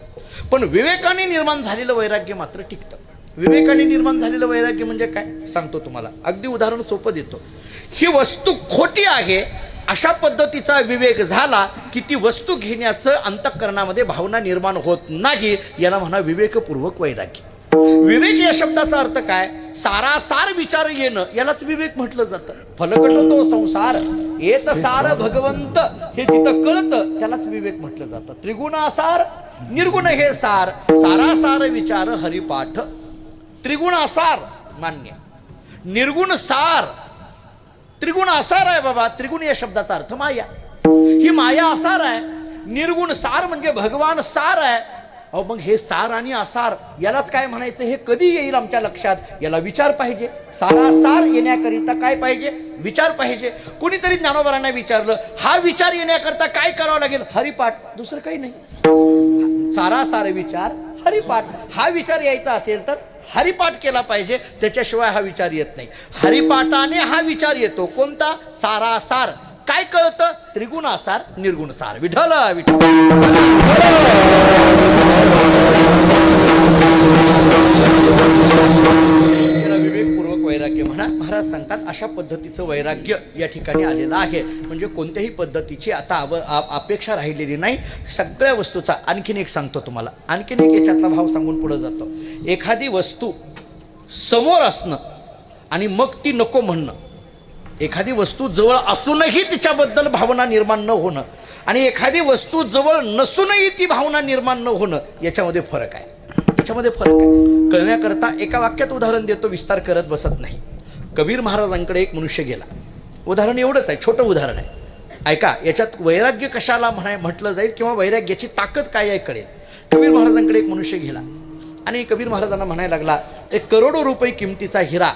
पण विवेकाने निर्माण झालेलं वैराग्य मात्र टिकतं. विवेकाने निर्माण झालेलं वैराग्य म्हणजे काय सांगतो तुम्हाला. अगदी उदाहरण सोपं देतो. ही वस्तू खोटी आहे अशा पद्धतीचा विवेक झाला की ती वस्तू घेण्याचं अंतःकरणामध्ये भावना निर्माण होत नाही, याला म्हणा विवेकपूर्वक वैराग्य. विवेक या शब्दाचा अर्थ काय? सारासार विचार येणं, यालाच विवेक म्हटलं जातं. फलकट तो संसार येत सार भगवंत, हे जिथं कळतं त्यालाच विवेक म्हटलं जातं. त्रिगुणासार निर्गुण हे सार, सारासार विचार हरिपाठ. त्रिगुण असार मान्य, निर्गुण सार. त्रिगुण असार आहे बाबा. त्रिगुण या शब्दाचा अर्थ माया. ही माया असार आहे. निर्गुण सार म्हणजे भगवान सार आहे. अहो मग हे सार आणि असार यालाच काय म्हणायचं हे कधी येईल आमच्या लक्षात? याला विचार पाहिजे. सारासार येण्याकरिता काय पाहिजे? विचार पाहिजे. कुणीतरी ज्ञानोबरांना विचारलं, हा विचार येण्याकरता काय करावं लागेल? हरिपाठ, दुसरं काही नाही. सारासार विचार हरिपाठ. हा विचार यायचा असेल तर हरिपाठ केला पाहिजे, त्याच्याशिवाय हा विचार येत नाही. हरिपाठाने हा विचार येतो. कोणता? सारासार. काय कळतं? त्रिगुणासार निर्गुणसार. विठ्ठल विठ्ठल. विवेकपूर्वक वैराग्य म्हणा. महाराज सांगतात अशा पद्धतीचं वैराग्य या ठिकाणी आलेलं आहे. म्हणजे कोणत्याही पद्धतीची आता अपेक्षा राहिलेली नाही. सगळ्या वस्तूचा आणखीन एक सांगतो तुम्हाला. आणखीन एक याच्यातला भाव सांगून पुढे जातो. एखादी वस्तू समोर असणं आणि मग ती नको म्हणणं, एखादी वस्तू जवळ असूनही तिच्याबद्दल भावना निर्माण न होणं आणि एखादी वस्तू जवळ नसूनही ती भावना निर्माण न होणं, याच्यामध्ये फरक आहे. याच्यामध्ये फरक आहे. कळण्याकरता एका वाक्यात उदाहरण देतो, विस्तार करत बसत नाही. कबीर महाराजांकडे एक मनुष्य गेला. उदाहरण एवढंच आहे, छोटं उदाहरण आहे. ऐका, याच्यात वैराग्य कशाला म्हटलं जाईल किंवा वैराग्याची ताकद काय आहे कळेल. कबीर महाराजांकडे एक मनुष्य गेला आणि कबीर महाराजांना म्हणायला लागला, एक करोडो रुपये किमतीचा हिरा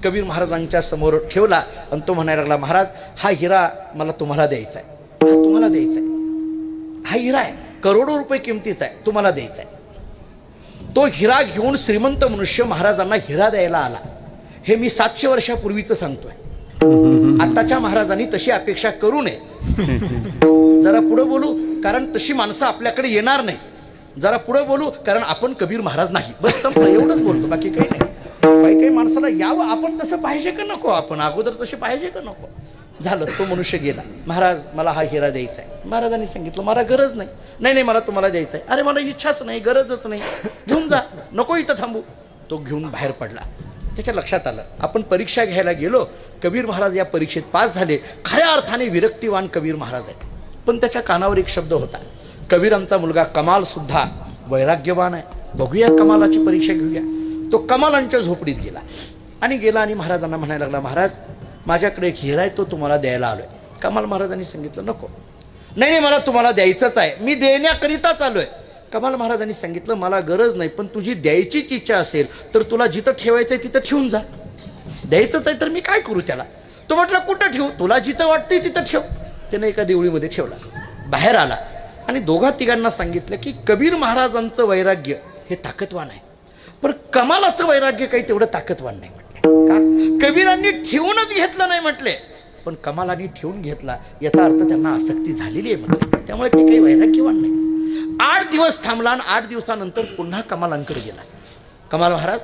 कबीर महाराजांच्या समोर ठेवला आणि तो म्हणायला लागला, महाराज हा हिरा मला तुम्हाला द्यायचा आहे. हा तुम्हाला द्यायचा आहे. हा हिरा आहे, करोडो रुपये किमतीचा आहे, तुम्हाला द्यायचा आहे. तो हिरा घेऊन श्रीमंत मनुष्य महाराजांना हिरा द्यायला आला. हे मी 700 वर्षापूर्वीचं सांगतोय. आताच्या महाराजांनी तशी अपेक्षा करू नये. जरा पुढे बोलू, कारण तशी माणसं आपल्याकडे येणार नाही. जरा पुढे बोलू, कारण आपण कबीर महाराज नाही. बस संपलं, एवढंच बोलतो, बाकी काही नाही. काही काही माणसाला यावं, आपण तसं पाहिजे का नको? आपण अगोदर तसे पाहिजे का नको? झालं, तो मनुष्य गेला. महाराज मला हा हिरा द्यायचा आहे. महाराजांनी सांगितलं, मला गरज नाही. नाही नाही, मला तुम्हाला द्यायचा आहे. अरे मला इच्छाच नाही, गरजच नाही, घेऊन जा, नको इथं थांबू. तो घेऊन बाहेर पडला. त्याच्या लक्षात आलं, आपण परीक्षा घ्यायला गेलो, कबीर महाराज या परीक्षेत पास झाले. खऱ्या अर्थाने विरक्तिवान कबीर महाराज आहेत. पण त्याच्या कानावर एक शब्द होता, कबीरांचा मुलगा कमाल सुद्धा वैराग्यवान आहे, बघूया कमालाची परीक्षा घेऊया. तो कमालांच्या झोपडीत गेला आणि महाराजांना म्हणायला लागला, महाराज माझ्याकडे एक हिरा आहे, तो तुम्हाला द्यायला आलोय. कमाल महाराजांनी सांगितलं, नको. नाही नाही, मला तुम्हाला द्यायचंच आहे, मी देण्याकरिताच आलोय. कमाल महाराजांनी सांगितलं, मला गरज नाही, पण तुझी द्यायचीच इच्छा असेल तर तुला जिथं ठेवायचं आहे तिथं ठेवून जा. द्यायचंच आहे तर मी काय करू त्याला? तो म्हटलं, कुठं ठेवू? तुला जिथं वाटतंय तिथं ठेव. त्यानं एका देवळीमध्ये ठेवला. बाहेर आला आणि दोघा तिघांना सांगितलं की कबीर महाराजांचं वैराग्य हे ताकदवान आहे, पण कमालाचं वैराग्य काही तेवढं ताकदवान नाही म्हटले. का? कबीरांनी ठेवूनच घेतलं नाही म्हटले, पण कमालांनी ठेवून घेतला, याचा अर्थ त्यांना आसक्ती झालेली आहे म्हटले. त्यामुळे ते काही वैराग्यवान नाही. 8 दिवस थांबला आणि 8 दिवसानंतर पुन्हा कमालांकडे गेला. कमाल महाराज,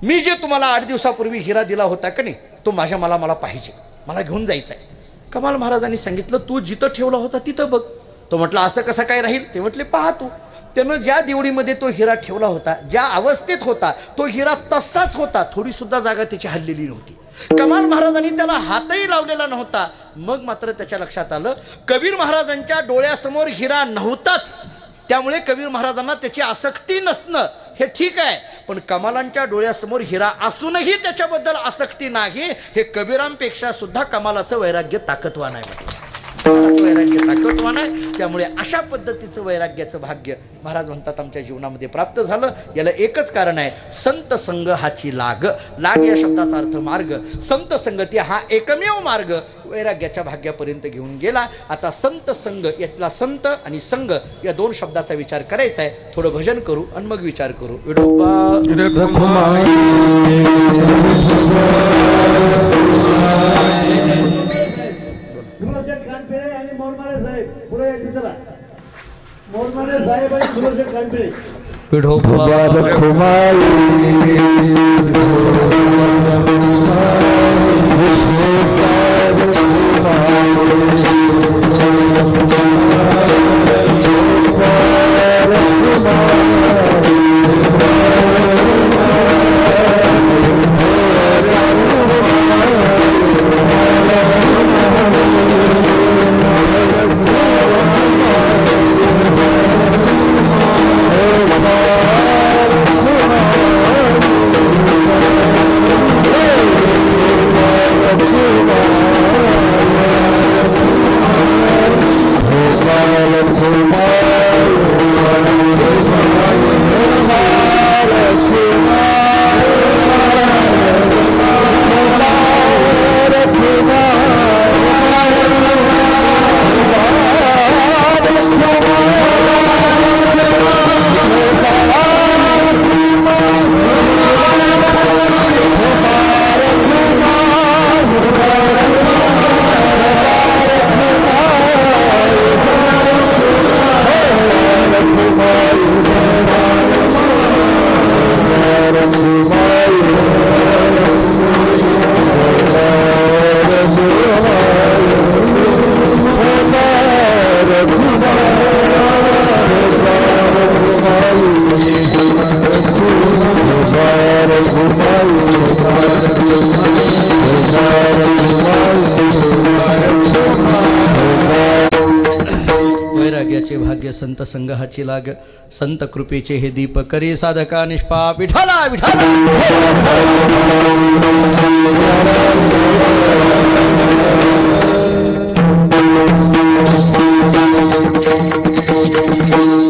मी जे तुम्हाला 8 दिवसापूर्वी हिरा दिला होता का नाही, तो मला पाहिजे, मला घेऊन जायचा आहे. कमाल महाराजांनी सांगितलं, तू जिथं ठेवला होता तिथं बघ. तो म्हटलं, असं कसं काय राहील? ते म्हटले, पहा तू, त्यानं ज्या देवडीमध्ये तो हिरा ठेवला होता, ज्या अवस्थेत होता तो हिरा तसाच होता, थोडी सुद्धा जागा त्याची हललेली नव्हती. कमाल महाराजांनी त्याला हातही लावलेला नव्हता. मग मात्र त्याच्या लक्षात आलं, कबीर महाराजांच्या डोळ्यासमोर हिरा नव्हताच, त्यामुळे कबीर महाराजांना त्याची आसक्ती नसणं हे ठीक आहे, पण कमालांच्या डोळ्यासमोर हिरा असूनही त्याच्याबद्दल आसक्ती नाही, हे कबीरांपेक्षा सुद्धा कमालाचं वैराग्य ताकदवान आहे. वैराग्य ताकदवान आहे. त्यामुळे अशा पद्धतीचं वैराग्याचं भाग्य महाराज म्हणतात आमच्या जीवनामध्ये प्राप्त झालं. याला एकच कारण आहे, संत संग हाची लाग. लाग या शब्दाचा अर्थ मार्ग. संत संगती हा एकमेव मार्ग वैराग्याच्या भाग्यापर्यंत घेऊन गेला. आता संत संग, यातला संत आणि संग या 2 शब्दाचा विचार करायचा आहे. थोडं भजन करू आणि मग विचार करू. विठोबा कानपिळे आणि मोरमारे साहेब पुढे येते चला. मोरमारे साहेब आणि फुलोशेठ कानपिळे. वैराग्याचे भाग्य संत संघाची लाग, संत कृपेचे हे दीप करे साधका निष्पाप. विठाला विठाला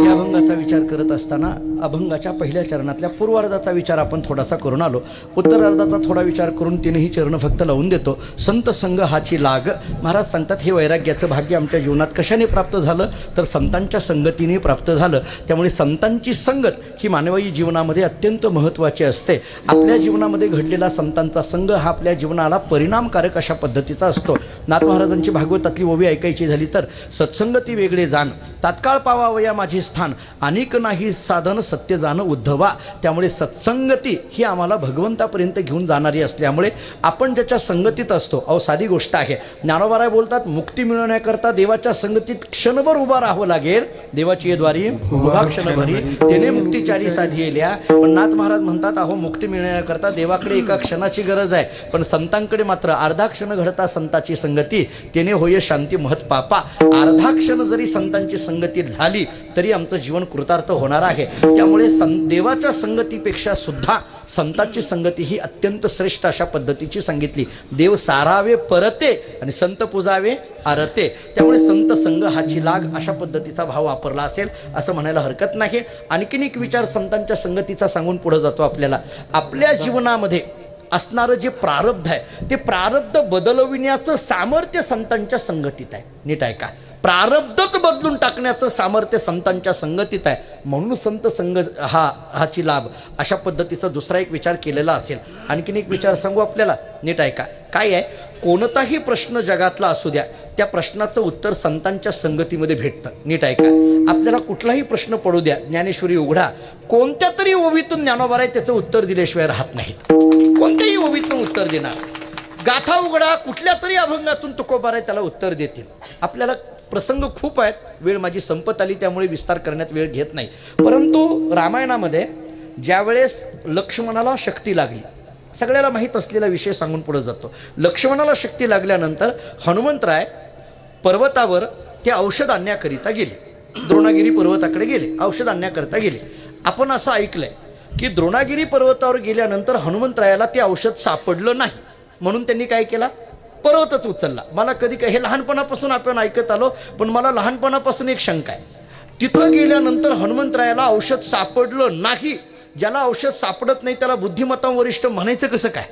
या अभंगाचा विचार करत असताना अभंगाच्या पहिल्या चरणातल्या पूर्वार्धाचा विचार आपण थोडासा करून आलो. उत्तरार्धाचा थोडा विचार करून तीनही चरण फक्त लावून देतो. संत संघ हाची लाग. महाराज सांगतात हे वैराग्याचं भाग्य आमच्या जीवनात कशाने प्राप्त झालं तर संतांच्या संगतीने प्राप्त झालं. त्यामुळे संतांची संगत ही मानवी जीवनामध्ये अत्यंत महत्त्वाची असते. आपल्या जीवनामध्ये घडलेला संतांचा संघ हा आपल्या जीवनाला परिणामकारक अशा पद्धतीचा असतो. नाथ महाराजांची भागवतातली ओवी ऐकायची झाली तर सत्संगती वेगळे जाण, तात्काळ पावावया माझे स्थान, अनेक नाही साधन सत्य जाणं उद्धवा. त्यामुळे सत्संगती ही आम्हाला भगवंतापर्यंत घेऊन जाणारी असल्यामुळे आपण ज्याच्या संगतीत असतो. अहो साधी गोष्ट आहे. ज्ञानोबाराय बोलतात मुक्ती मिळवण्याकरता देवाच्या संगतीत क्षणभर उभा राहावं लागेल. देवाची द्वारी उभा क्षणभरी त्याने मुक्तीचारी साधियेल्या. पण नाथ महाराज म्हणतात अहो मुक्ती मिळवण्याकरता देवाकडे एका क्षणाची गरज आहे, पण संतांकडे मात्र अर्धा क्षण घडता संताची संगती त्याने होय शांती महत् पापा. अर्धा क्षण जरी संतांची संगती झाली तरी आमचं जीवन कृतार्थ होणार आहे. त्यामुळे देवाच्या संगतीपेक्षा सुद्धा संतांची संगती ही अत्यंत श्रेष्ठ अशा पद्धतीची सांगितली. देव सारावे परते आणि संत पुजावे आरते. त्यामुळे संत संघ हाची लाग अशा पद्धतीचा भाव वापरला असेल असं म्हणायला हरकत नाही. आणखीन एक विचार संतांच्या संगतीचा सांगून पुढे जातो. आपल्याला आपल्या जीवनामध्ये असणारं जे प्रारब्ध आहे ते प्रारब्ध बदलविण्याचं सामर्थ्य संतांच्या संगतीत आहे. नीट आहे का? प्रारब्धच बदलून टाकण्याचं सामर्थ्य संतांच्या संगतीत आहे. म्हणून संत संग हाची लाभ अशा पद्धतीचा दुसरा एक विचार केलेला असेल. आणखीन एक विचार सांगू आपल्याला. नीट आहे का? काय आहे? कोणताही प्रश्न जगातला असू द्या त्या प्रश्नाचं उत्तर संतांच्या संगतीमध्ये भेटतं. नीट आहे का? आपल्याला कुठलाही प्रश्न पडू द्या, ज्ञानेश्वरी उघडा, कोणत्या तरी ओवीतून ज्ञानोबाराय त्याचं उत्तर दिल्याशिवाय राहत नाहीत. कोणत्याही ओवीतून उत्तर देणार. गाथा उघडा, कुठल्या तरी अभंगातून तुकोबाराय त्याला उत्तर देतील. आपल्याला प्रसंग खूप आहेत, वेळ माझी संपत आली त्यामुळे विस्तार करण्यात वेळ घेत नाही. परंतु रामायणामध्ये ज्यावेळेस लक्ष्मणाला शक्ती लागली, सगळ्याला माहीत असलेला विषय सांगून पुढे जातो. लक्ष्मणाला शक्ती लागल्यानंतर हनुमंतराय पर्वतावर ते औषध आणण्याकरिता गेले. द्रोणागिरी पर्वताकडे गेले, औषध आणण्याकरिता गेले. आपण असं ऐकलंय की द्रोणागिरी पर्वतावर गेल्यानंतर हनुमंतरायाला ते औषध सापडलं नाही, म्हणून त्यांनी काय केला? पर्वतच उचलला. मला कधी काय हे लहानपणापासून आपण ऐकत आलो, पण मला लहानपणापासून एक शंका आहे. तिथं गेल्यानंतर हनुमंतरायाला औषध सापडलं नाही. ज्याला औषध सापडत नाही त्याला बुद्धिमत्ता वरिष्ठ म्हणायचं कसं काय?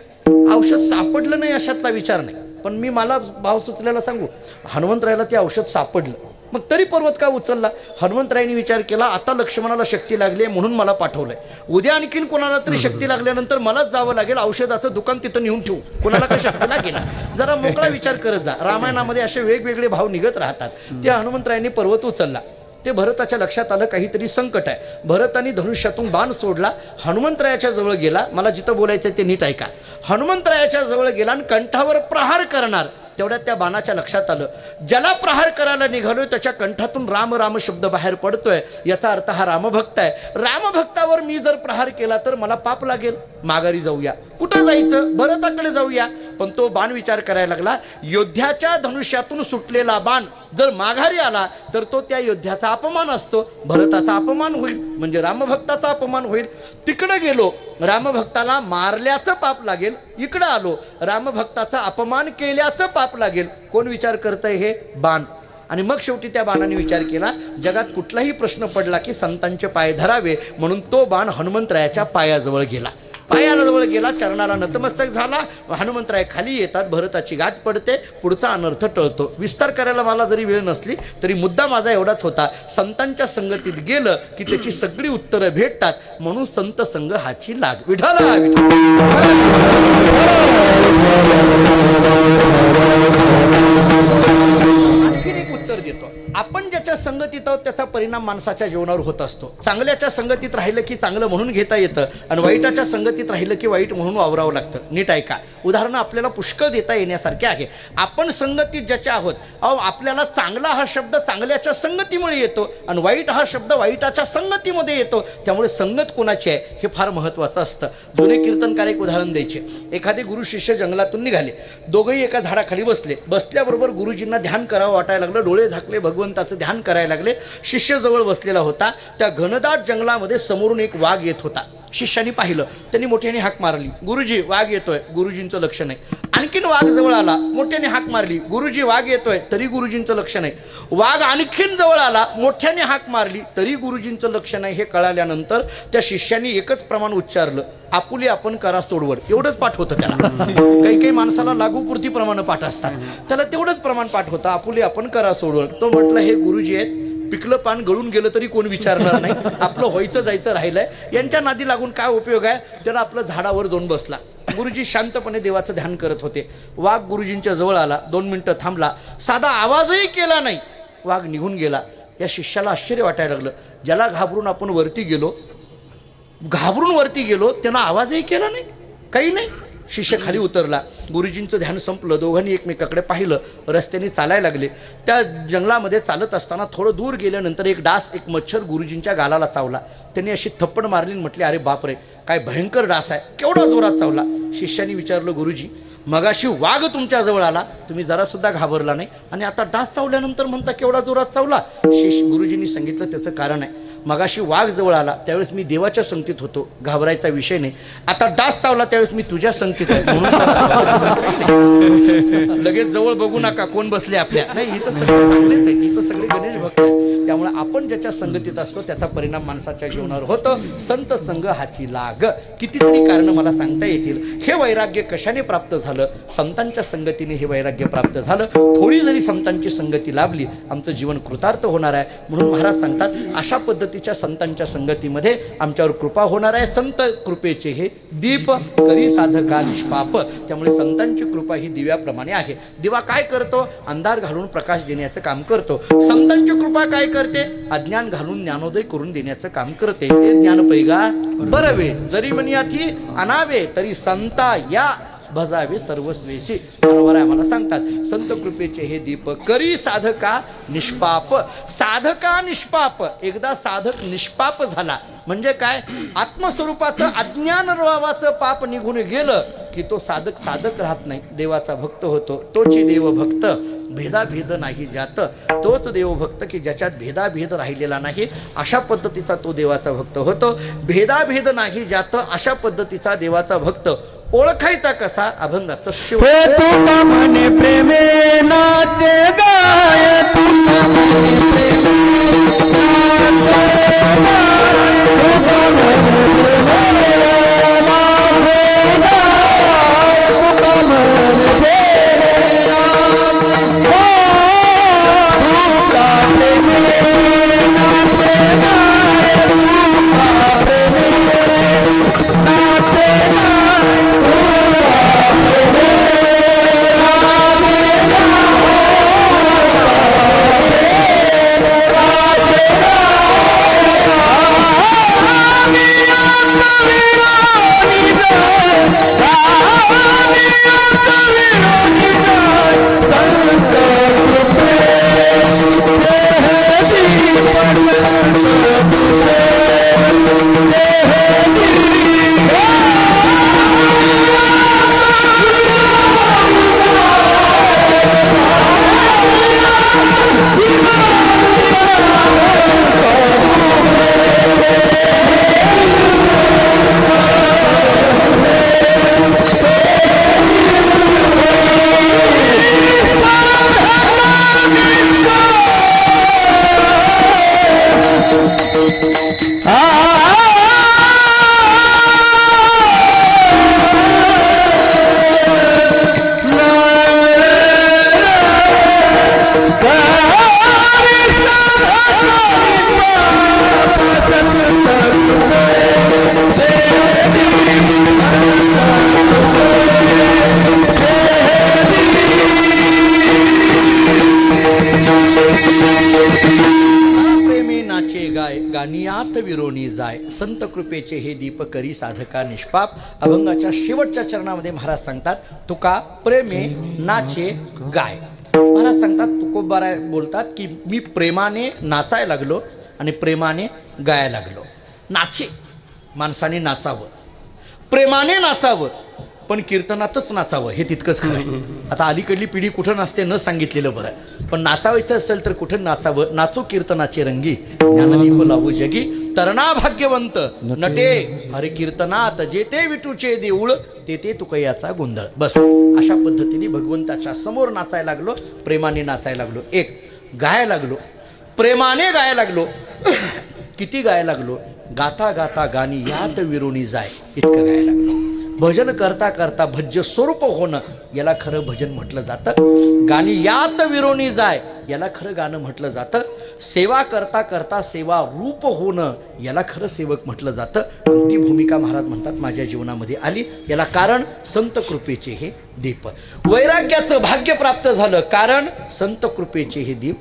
औषध सापडलं नाही अशातला विचार नाही. पण मी मला भाव सुचलेला सांगू, हनुमंतरायाला ते औषध सापडलं. मग तरी पर्वत का उचलला? हनुमंतरायांनी विचार केला, आता लक्ष्मणाला शक्ती लागली आहे म्हणून मला पाठवलंय, उद्या आणखीन कोणाला तरी शक्ती लागल्यानंतर मलाच जावं लागेल, औषधाचं दुकान तिथं नेऊन ठेवू, कोणाला काय शक्ती लागेल ना. जरा मोकळा विचार करत जा. रामायणामध्ये असे वेगवेगळे भाव निघत राहतात. त्या हनुमंतरायांनी पर्वत उचलला. ते भरताच्या लक्षात आलं काहीतरी संकट आहे. भरतानी धनुष्यातून बाण सोडला, हनुमंतरायाच्या जवळ गेला. मला जिथं बोलायचं ते नीट ऐका. हनुमंतरायाच्या जवळ गेला आणि कंठावर प्रहार करणार. तेवढ्यात त्या बाणाच्या लक्षात आलं, ज्याला प्रहार करायला निघालोय त्याच्या कंठातून राम राम शब्द बाहेर पडतोय, याचा अर्थ हा रामभक्त आहे. रामभक्तावर मी जर प्रहार केला तर मला पाप लागेल, माघारी जाऊया. कुठं जायचं? भरताकडे जाऊया. पण तो बाण विचार करायला लागला, योद्ध्याच्या धनुष्यातून सुटलेला बाण जर माघारी आला तर तो त्या योद्ध्याचा अपमान असतो, भरताचा अपमान होईल, म्हणजे रामभक्ताचा अपमान होईल. तिकडे गेलो, रामभक्ताला मारल्याचं पाप लागेल. इकडं आलो, रामभक्ताचा अपमान केल्याचं पाप लागेल. कोण विचार करतंय? हे बाण. आणि मग शेवटी त्या बाणाने विचार केला, जगात कुठलाही प्रश्न पडला की संतांचे पाय धरावे, म्हणून तो बाण हनुमंतरायाच्या पायाजवळ गेला. पायाजवळ गेला, चरणाला नतमस्तक झाला. हनुमंतराय खाली येतात, भरताची गाठ पडते, पुढचा अनर्थ टळतो. विस्तार करायला मला जरी वेळ नसली तरी मुद्दा माझा एवढाच होता, संतांच्या संगतीत गेलं की त्याची सगळी उत्तरं भेटतात, म्हणून संत संग हाची लाग. विठाला आणखीन एक उत्तर देतो. आपण ज्याच्या संगतीत आहोत त्याचा परिणाम माणसाच्या जीवनावर होत असतो. चांगल्याच्या संगतीत राहिलं की चांगलं म्हणून घेता येतं आणि वाईटाच्या संगतीत राहिलं की वाईट म्हणून वावरावं लागतं. नीट ऐका, उदाहरणं आपल्याला पुष्कळ देता येण्यासारखे आहे. आपण संगतीत ज्याच्या आहोत, आपल्याला चांगला हा शब्द चांगल्याच्या संगतीमुळे येतो आणि वाईट हा शब्द वाईटाच्या संगतीमध्ये येतो. त्यामुळे संगत कोणाची आहे हे फार महत्त्वाचं असतं. जुने कीर्तनकार एक उदाहरण द्यायचे. एखादे गुरु शिष्य जंगलातून निघाले, दोघंही एका झाडाखाली बसले. बसल्याबरोबर गुरुजींना ध्यान करावं वाटायला लागलं, डोळे झाकले, भगवंताचं ध्यान करायला लागले. शिष्य जवळ बसलेला होता. त्या घनदाट जंगलामध्ये समोरून एक वाघ येत होता. शिष्याने पाहिलं, त्यांनी मोठ्याने हाक मारली, गुरुजी वाघ येतोय. गुरुजींचं लक्ष नाही. आणखीन वाघ जवळ आला, मोठ्याने हाक मारली, गुरुजी वाघ येतोय. तरी गुरुजींचं लक्ष नाही. वाघ आणखीन जवळ आला, मोठ्याने हाक मारली, तरी गुरुजींचं लक्ष नाही. हे कळाल्यानंतर त्या शिष्याने एकच प्रमाण उच्चारलं, आपुले आपण करा सोडवड. एवढंच पाठ होतं त्याला. काही काही माणसाला लागूपुरती प्रमाण पाठ असतात, त्याला तेवढंच प्रमाण पाठ होतं, आपुले आपण करा सोडवड. तो म्हटलं, हे गुरुजी आहेत, पिकलं पान गळून गेलं तरी कोण विचारणार नाही, आपलं व्हायचं जायचं राहिलंय, यांच्या नादी लागून काय उपयोग आहे. त्याला आपलं झाडावर जाऊन बसला. गुरुजी शांतपणे देवाचं ध्यान करत होते. वाघ गुरुजींच्या जवळ आला, 2 मिनिटं थांबला, साधा आवाजही केला नाही, वाघ निघून गेला. या शिष्याला आश्चर्य वाटायला लागलं, ज्याला घाबरून आपण वरती गेलो, त्यानं आवाजही केला नाही, काही नाही. शिष्य खाली उतरला, गुरुजींचं ध्यान संपलं. दोघांनी एकमेकाकडे पाहिलं, रस्त्याने चालायला लागले. त्या जंगलामध्ये चालत असताना थोडं दूर गेल्यानंतर एक डास, एक मच्छर गुरुजींच्या गालाला चावला. त्यांनी अशी थप्पड मारली आणि म्हटले, अरे बापरे, काय भयंकर डास आहे, केवढा जोरात चावला. शिष्याने विचारलं, गुरुजी मगाशी वाघ तुमच्या जवळ आला, तुम्ही जरा सुद्धा घाबरला नाही, आणि आता डास चावल्यानंतर म्हणता केवढा जोरात चावला. गुरुजींनी सांगितलं, त्याचं कारण आहे, मगाशी वाघ जवळ आला त्यावेळेस मी देवाच्या संगतीत होतो, घाबरायचा विषय नाही. आता डास चावला त्यावेळेस मी तुझ्या संगतीत आहे, म्हणून लगेच जवळ बघू नका कोण बसले आपल्या. नाही, इथं सगळे चांगलेच आहेत, इथं सगळे गणेश भक्त आहेत. त्यामुळे आपण ज्याच्या संगतीत असतो त्याचा परिणाम माणसाच्या जीवनावर होतो. संत संग हाची लाग. कितीतरी कारणं मला सांगता येतील. हे वैराग्य कशाने प्राप्त झालं? संतांच्या संगतीने हे वैराग्य प्राप्त झालं. थोडी जरी संतांची संगती लाभली, आमचं जीवन कृतार्थ होणार आहे. म्हणून महाराज सांगतात, अशा पद्धतीच्या संतांच्या संगतीमध्ये आमच्यावर कृपा होणार आहे. संत कृपेचे हे दीप करी साधका निष्पाप. त्यामुळे संतांची कृपा ही दिव्याप्रमाणे आहे. दिवा काय करतो? अंधार घालून प्रकाश देण्याचं काम करतो. संतांची कृपा काय करते? अज्ञान घालून ज्ञानोदय करून देण्याचं काम करते. ते ज्ञान पैगा बरवे, जरी मनियाथी अनावे तरी संता या भजावे सर्वस्वेशी. बरोबर आहे, आम्हाला सांगतात संत कृपेचे हे दीप करी साधका निष्पाप. साधका निष्पाप. एकदा साधक निष्पाप झाला म्हणजे काय? आत्मस्वरूपाचं अज्ञान नावाचं पाप निघून गेलं की तो साधक साधक राहत नाही, देवाचा भक्त होतो. तोची देवभक्त भेदाभेद नाही ज्यात. तोच देवभक्त की ज्याच्यात भेदाभेद राहिलेला नाही, अशा पद्धतीचा तो देवाचा भक्त होतो. भेदाभेद नाही ज्यात, अशा पद्धतीचा देवाचा भक्त ओळखायचा कसा? अभंगाचं शिव तुका म्हणे प्रेमे नाचे गाय, तुका म्हणे प्रेमे नाचे गाय, तुका म्हणे प्रेमे नाचे गाय, तुका म्हणे प्रेमे नाचे गाय, तुका प्रेमे नाचे गाय गानियात विरोनी जाय संत कृपेचे हे दीप करी साधका निष्पाप. अभंगाच्या शेवटच्या चरणामध्ये महाराज सांगतात तुका प्रेमे नाचे गाय. महाराज सांगतात तुकोबाराय बोलतात की मी प्रेमाने नाचायला लागलो आणि प्रेमाने गायला लागलो. नाचे माणसाने नाचावं, प्रेमाने नाचावं, पण कीर्तनातच नाचावं हे तितकंच खरं. आता अलीकडली पिढी कुठं नाचते न सांगितलेलं बरं, पण नाचावायचं असेल तर कुठं नाचावं. नाचो कीर्तनाचे रंगी ज्ञानदीप लावू जगी तरणा भाग्यवंत नटे हरे कीर्तनात जे ते विटूचे देऊळ ते ते तुकयाचा गोंधळ. बस अशा पद्धतीने भगवंताच्या समोर नाचायला लागलो, प्रेमाने नाचायला लागलो. एक गायला लागलो, प्रेमाने गायला लागलो. किती गायला लागलो? गाता गाता गाणी यात विरोणी जाय इतकं गायला लागलो. भजन करता करता भज्य स्वरूप होणं याला खरं भजन म्हटलं जातं. गाणी यात विरोणी जाय याला खरं गाणं म्हटलं जातं. सेवा करता करता सेवा रूप होणं याला खरं सेवक म्हटलं जातं. ती भूमिका महाराज म्हणतात माझ्या जीवनामध्ये आली. याला कारण संत कृपेचे हे दीप. वैराग्याचं भाग्य प्राप्त झालं कारण संत कृपेचे हे दीप.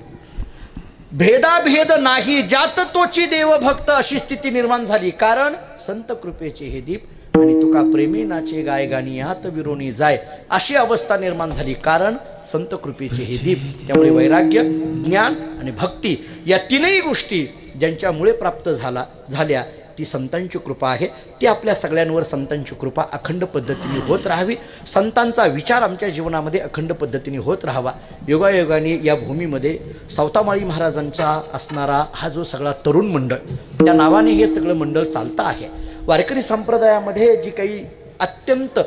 भेदाभेद नाही ज्यात तोची देव भक्त अशी स्थिती निर्माण झाली कारण संत कृपेचे हे दीप. आणि तुका प्रेमी नाचे गाय गाणी यात विरोणी जाय अशी अवस्था निर्माण झाली कारण संत कृपेचे हे दीप. त्यामुळे वैराग्य, ज्ञान आणि भक्ती या तीनही गोष्टी ज्यांच्यामुळे प्राप्त झाल्या ती संतांची कृपा आहे. ती आपल्या सगळ्यांवर संतांची कृपा अखंड पद्धतीने होत राहावी. संतांचा विचार आमच्या जीवनामध्ये अखंड पद्धतीने होत राहावा. योगायोगाने या भूमीमध्ये सावतामाळी महाराजांचा असणारा हा जो सगळा तरुण मंडळ त्या नावाने हे सगळं मंडळ चालतं आहे. वारकरी संप्रदायामध्ये जी काही अत्यंत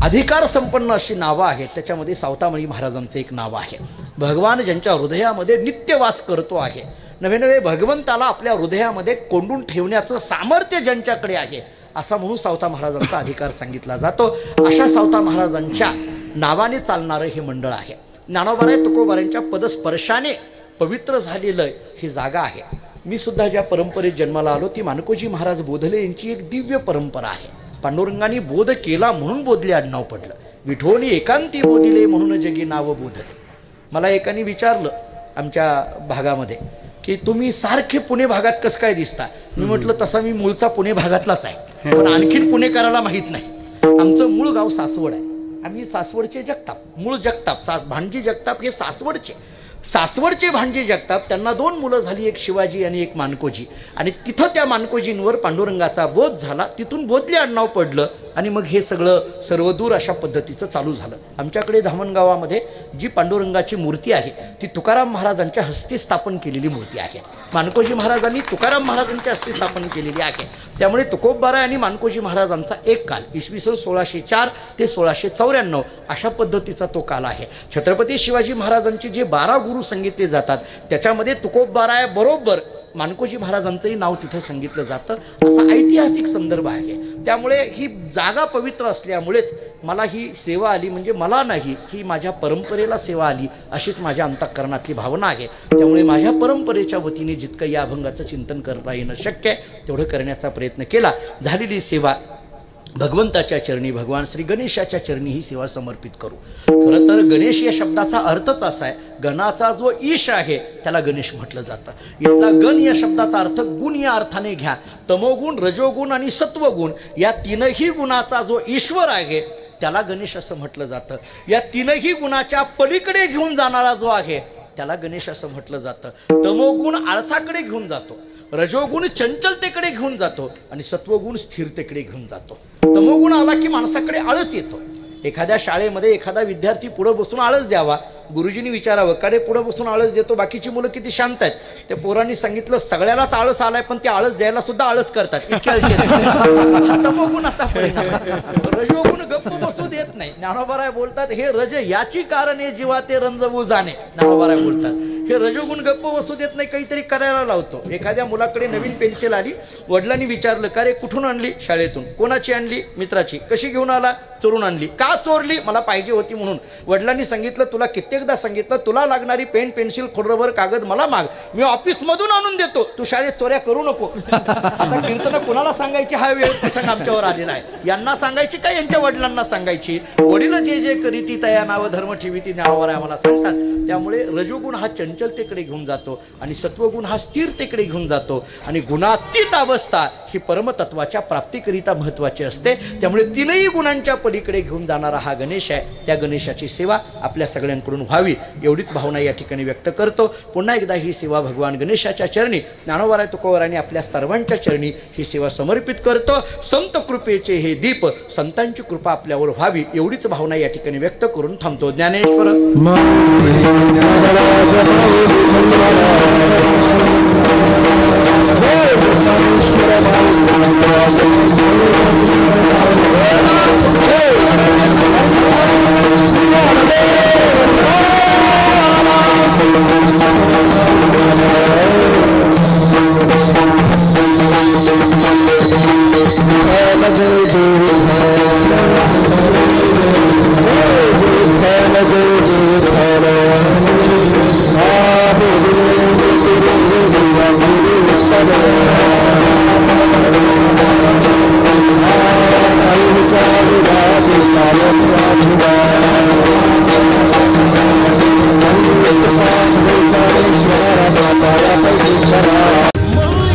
अधिकार संपन्न अशी नावं आहेत त्याच्यामध्ये सावतामाळी महाराजांचं एक नाव आहे. भगवान ज्यांच्या हृदयामध्ये नित्यवास करतो आहे, नवे नवे भगवंताला आपल्या हृदयामध्ये कोंडून ठेवण्याचं सामर्थ्य ज्यांच्याकडे आहे असा म्हणून सावता महाराजांचा अधिकार सांगितला जातो. अशा सावता महाराजांच्या नावाने चालणारं हे मंडळ आहे. ज्ञानोबाराय तुकोबारायांच्या पदस्पर्शाने पवित्र झालेलं ही जागा आहे. मी सुद्धा ज्या परंपरेत जन्माला आलो ती मानकोजी महाराज बोधले यांची एक दिव्य परंपरा आहे. पांडुरंगाने बोध केला म्हणून बोधले आडनाव पडलं. विठोनी एकांती बोधिले म्हणून जगी नाव बोधले. मला एकाने विचारलं आमच्या भागामध्ये की तुम्ही सारखे पुणे भागात कसं काय दिसता. मी म्हटलं तसा मी मूळचा पुणे भागातलाच आहे, पण आणखीन पुणेकराला माहीत नाही. आमचं मूळ गाव सासवड आहे. आम्ही सासवडचे जगताप, मूळ जगताप, भांजी जगताप हे सासवडचे भांजी जगताप. त्यांना 2 मुलं झाली, एक शिवाजी आणि एक मानकोजी. आणि तिथं त्या मानकोजींवर पांडुरंगाचा बोध झाला. तिथून बोधले आडनाव पडलं आणि मग हे सगळं सर्वदूर अशा पद्धतीचं चालू झालं. आमच्याकडे धामणगावामध्ये जी पांडुरंगाची मूर्ती आहे ती तुकाराम महाराजांच्या हस्ते स्थापन केलेली मूर्ती आहे. मानकोजी महाराजांनी तुकाराम महाराजांच्या हस्ते स्थापन केलेली आहे. त्यामुळे तुकोबाराय आणि मानकोजी महाराजांचा एक काल इसवी सन 1604 ते 1694 अशा पद्धतीचा तो काल आहे. छत्रपती शिवाजी महाराजांचे जे 12 गुरु सांगितले जातात त्याच्यामध्ये तुकोबाराय बरोबर मानकोजी महाराजांचंही नाव तिथं सांगितलं जातं. असा ऐतिहासिक संदर्भ आहे. त्यामुळे ही जागा पवित्र असल्यामुळेच मला ही सेवा आली, म्हणजे मला नाही, ही माझ्या परंपरेला सेवा आली अशीच माझ्या अंतःकरणातली भावना आहे. त्यामुळे माझ्या परंपरेच्या वतीने जितकं या अभंगाचं चिंतन करता येणं शक्य आहे तेवढं करण्याचा प्रयत्न केला. झालेली सेवा भगवंताच्या चरणी, भगवान श्री गणेशाच्या चरणी ही सेवा समर्पित करू. खरं तर गणेश या शब्दाचा अर्थच असा आहे, गणाचा जो ईश आहे त्याला गणेश म्हटलं जातं. इथला गण या शब्दाचा अर्थ गुण या अर्थाने घ्या. तमोगुण, रजोगुण आणि सत्वगुण या तीनही गुणाचा जो ईश्वर आहे त्याला गणेश असं म्हटलं जातं. या तीनही गुणाच्या पलीकडे घेऊन जाणारा जो आहे त्याला गणेश असं म्हटलं जातं. तमोगुण आळसाकडे घेऊन जातो, रजोगुण चंचलतेकडे घेऊन जातो आणि सत्वगुण स्थिरतेकडे घेऊन जातो. तमोगुण आला की माणसाकडे आळस येतो. एखाद्या शाळेमध्ये एखादा विद्यार्थी पुढं बसून आळस द्यावा, गुरुजींनी विचारावं का रे पुढं बसून आळस देतो, बाकीची मुलं किती शांत आहेत. त्या पोरांनी सांगितलं सगळ्यालाच आळस आलाय पण ते आळस द्यायला सुद्धा आळस करतात, इतक्या हा तमोगुणाचा परिणाम. रजोगुण गप्प बसू देत नाही. ज्ञानोबाराय बोलतात हे रज याची कारणे जीवा ते रंजवू जाणे. ज्ञानोबाराय बोलतात हे रजोगुण गप्प बसू देत नाही, काहीतरी करायला लावतो. एखाद्या मुलाकडे नवीन पेन्सिल आली, वडिलांनी विचारलं का रे कुठून आणली, शाळेतून. कोणाची आणली, मित्राची. कशी घेऊन आला, चोरून आणली. का चोरली, मला पाहिजे होती म्हणून. वडिलांनी सांगितलं तुला कित्येकदा सांगितलं तुला लागणारी पेन पेन्सिल खोडरबर कागद मला माग, मी ऑफिसमधून आणून देतो, तू शाळेत चोऱ्या करू नको. आता कीर्तन कुणाला सांगायची हा वेळ प्रसंग आमच्यावर आलेला आहे. यांना सांगायची का यांच्या वडिलांना सांगायची. वडील जे जे करीती तया नाव धर्म ठेवीती ज्ञानोबाराय आम्हाला सांगतात. त्यामुळे रजोगुण हा चंचल चंचलतेकडे घेऊन जातो आणि सत्वगुण हा स्थिरतेकडे घेऊन जातो आणि गुणातीत अवस्था ही परमतत्वाच्या प्राप्तीकरिता महत्त्वाची असते. त्यामुळे तीनही गुणांच्या पलीकडे घेऊन जाणारा हा गणेश आहे. त्या गणेशाची सेवा आपल्या सगळ्यांकडून व्हावी एवढीच भावना या ठिकाणी व्यक्त करतो. पुन्हा एकदा ही सेवा भगवान गणेशाच्या चरणी ज्ञानोबा तुकोबारायांनी आपल्या सर्वांच्या चरणी ही सेवा समर्पित करतो. संत कृपेचे हे दीप, संतांची कृपा आपल्यावर व्हावी एवढीच भावना या ठिकाणी व्यक्त करून थांबतो. ज्ञानेश्वर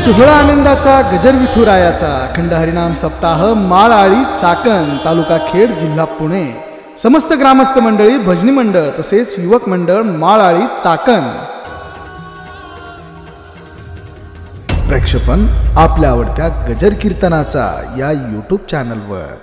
सोहळा आनंदाचा गजर विठुरायाचा अखंड हरिनाम सप्ताह माळआळी चाकण तालुका खेड जिल्हा पुणे. समस्त ग्रामस्थ मंडळी, भजनी मंडळ तसेच युवक मंडळ माळआळी चाकण. प्रक्षेपण आपल्या आवडत्या गजर कीर्तनाचा या यूट्यूब चॅनलवर.